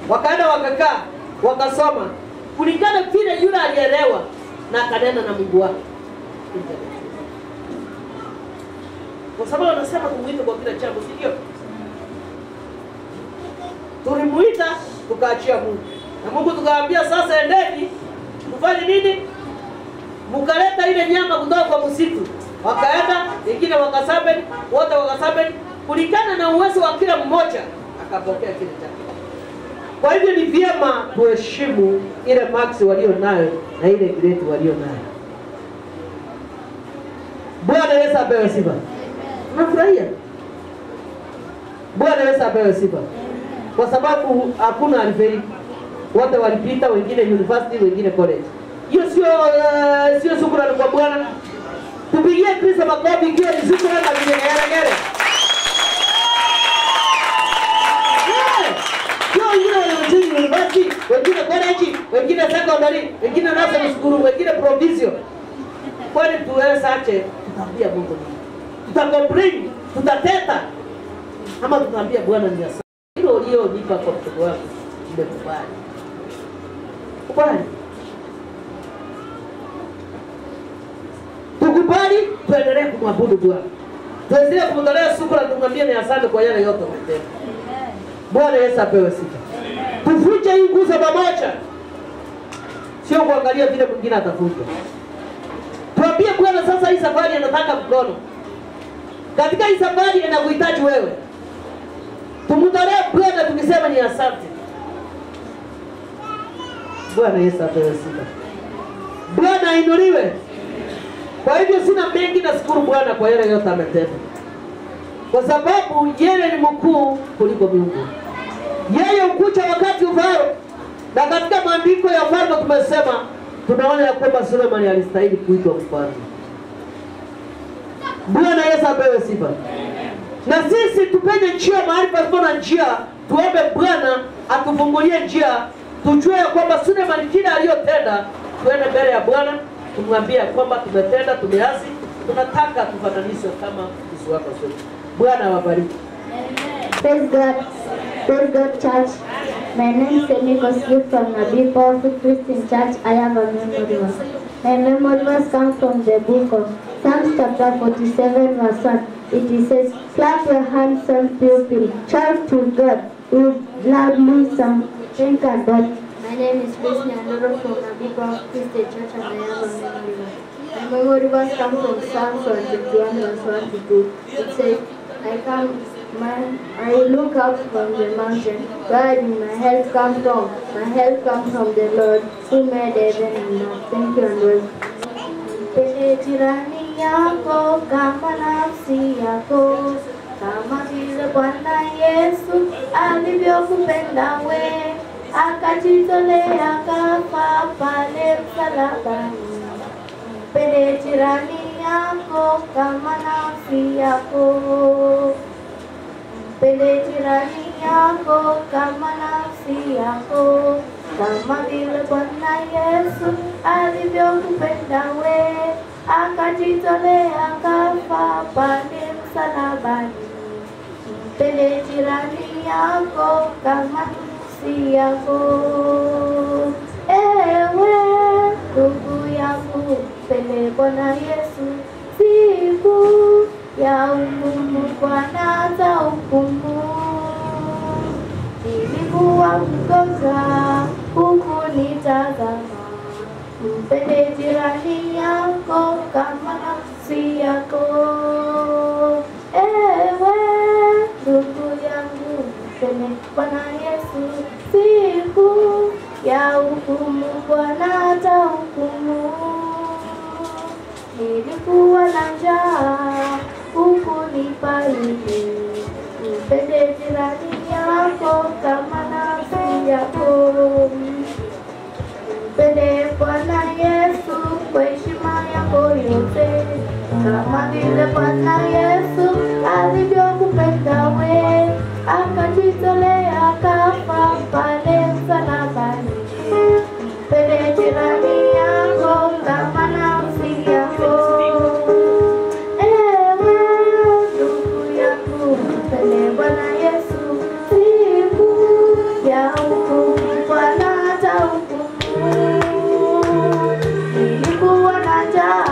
Wakaenda wakakaa, wakasoma. Kulingana vile yule alielewa na akanena na Mungu wake. Kwa sababu anasema tumuite kwa kila jambo, si ndio? Tulimuita tukaachia Mungu. Na Mungu tukaambia sasa endeni mfanye nini? Mkaleta ile nyama kutoka kwa msitu. Wakaenda, wengine wakasabeni, wote wakasabeni kulingana na uwezo wa kila mmoja akapokea kile chakula. Kwa hivyo ni vyema tuheshimu ile max walio nayo na ile grade walio nayo. Bwana Yesu apewe sifa. Tunafurahia. Bwana Yesu apewe sifa. Kwa sababu hakuna alifeli. Wote walipita, wengine university, wengine college. Hiyo sio shukrani kwa Bwana. Tupigie Kristo makofi ikiwa ni shukrani na vigelegele. Wengine wanaojiunga university, wengine college, wengine secondary, wengine nursery school, wengine provincial. Kwani tuweza ache tutambia Mungu nini? Tutacomplain, tutateta. Ama tutambia Bwana ni asante. Hilo nipa kwa mtoto wako. Nimekubali. Kubali. Tukubali, tuendelee kumwabudu Bwana. Tuendelee kumtolea shukrani, tumwambie ni asante kwa yale yote umetenda. Bwana Yesu apewe sifa. Tuvunje hii nguzo pamoja. Sio kuangalia vile mwingine atavuja. Tuambie Bwana sasa hii safari anataka mkono. Katika hii safari anakuhitaji wewe. Tumtolee Bwana tukisema ni asante. Bwana Yesu apewe sifa. Bwana ainuliwe. Kwa hivyo sina mengi, nashukuru Bwana kwa yale yote ametenda. Kwa sababu yeye ni mkuu kuliko Mungu. Yeye ukucha wakati ufao. Na katika maandiko ya Falme tumesema tunaona ya kwamba Suleiman alistahili kuitwa mfalme. Bwana Yesu apewe sifa. Na sisi tupenye njia mahali pasipo na njia, tuombe Bwana atufungulie njia, tujue kwamba Suleiman kile aliyotenda, tuende mbele ya Bwana, tumwambie kwamba tumetenda, tumeasi, tunataka tufananishwe kama Yesu wako sote. Bwana awabariki. Praise God. Praise God, church. My name is Nikos from Nabi Powerful Christian Church. I have a memory verse. My memory verse comes from the book of Psalms chapter 47 verse 1. It says, clap your hands and pupil, shout to God, with loudly some drink and God. My name is Bisney Andoro from Nabi Powerful Christian Church and I have a memory verse. My memory verse comes from Psalms 151 verse 1 to 2. It says, I look up from the mountain, where my help comes from. My help comes from the Lord, who made heaven and earth. Thank you and well. Jirani yako kama nafsi yako, kama vile Bwana Yesu alivyokupenda we, akajitolea kafa pale msalabani. Mpende jirani yako kama nafsi yako. Mpende jirani yako kama nafsi yako, kama vile Bwana Yesu alivyokupenda we, akajitolea kafa pale msalabani. Mpende jirani yako kama nafsi yako. Ewe ndugu yangu, mpende Bwana Yesu, siku ya hukumu Bwana atahukumu. Nilikuwa mgonjwa hukunitazama, mpende jirani yako kama nafsi yako. Ewe ndugu yangu, mpende Bwana Yesu, siku ya hukumu Bwana atahukumu. Nilikuwa na njaa hukunipa lishe, mpende jirani yako kama nafsi yako. Mpende Bwana Yesu kwa heshima yako yote, kama vile Bwana Yesu alivyokupenda we, akajitolea kafa pale msalabani. Mpende jirani yako kama nafsi yako. Ewe ndugu yangu, mpende Bwana Yesu, siku ya hukumu Bwana atahukumu. Nilikuwa na njaa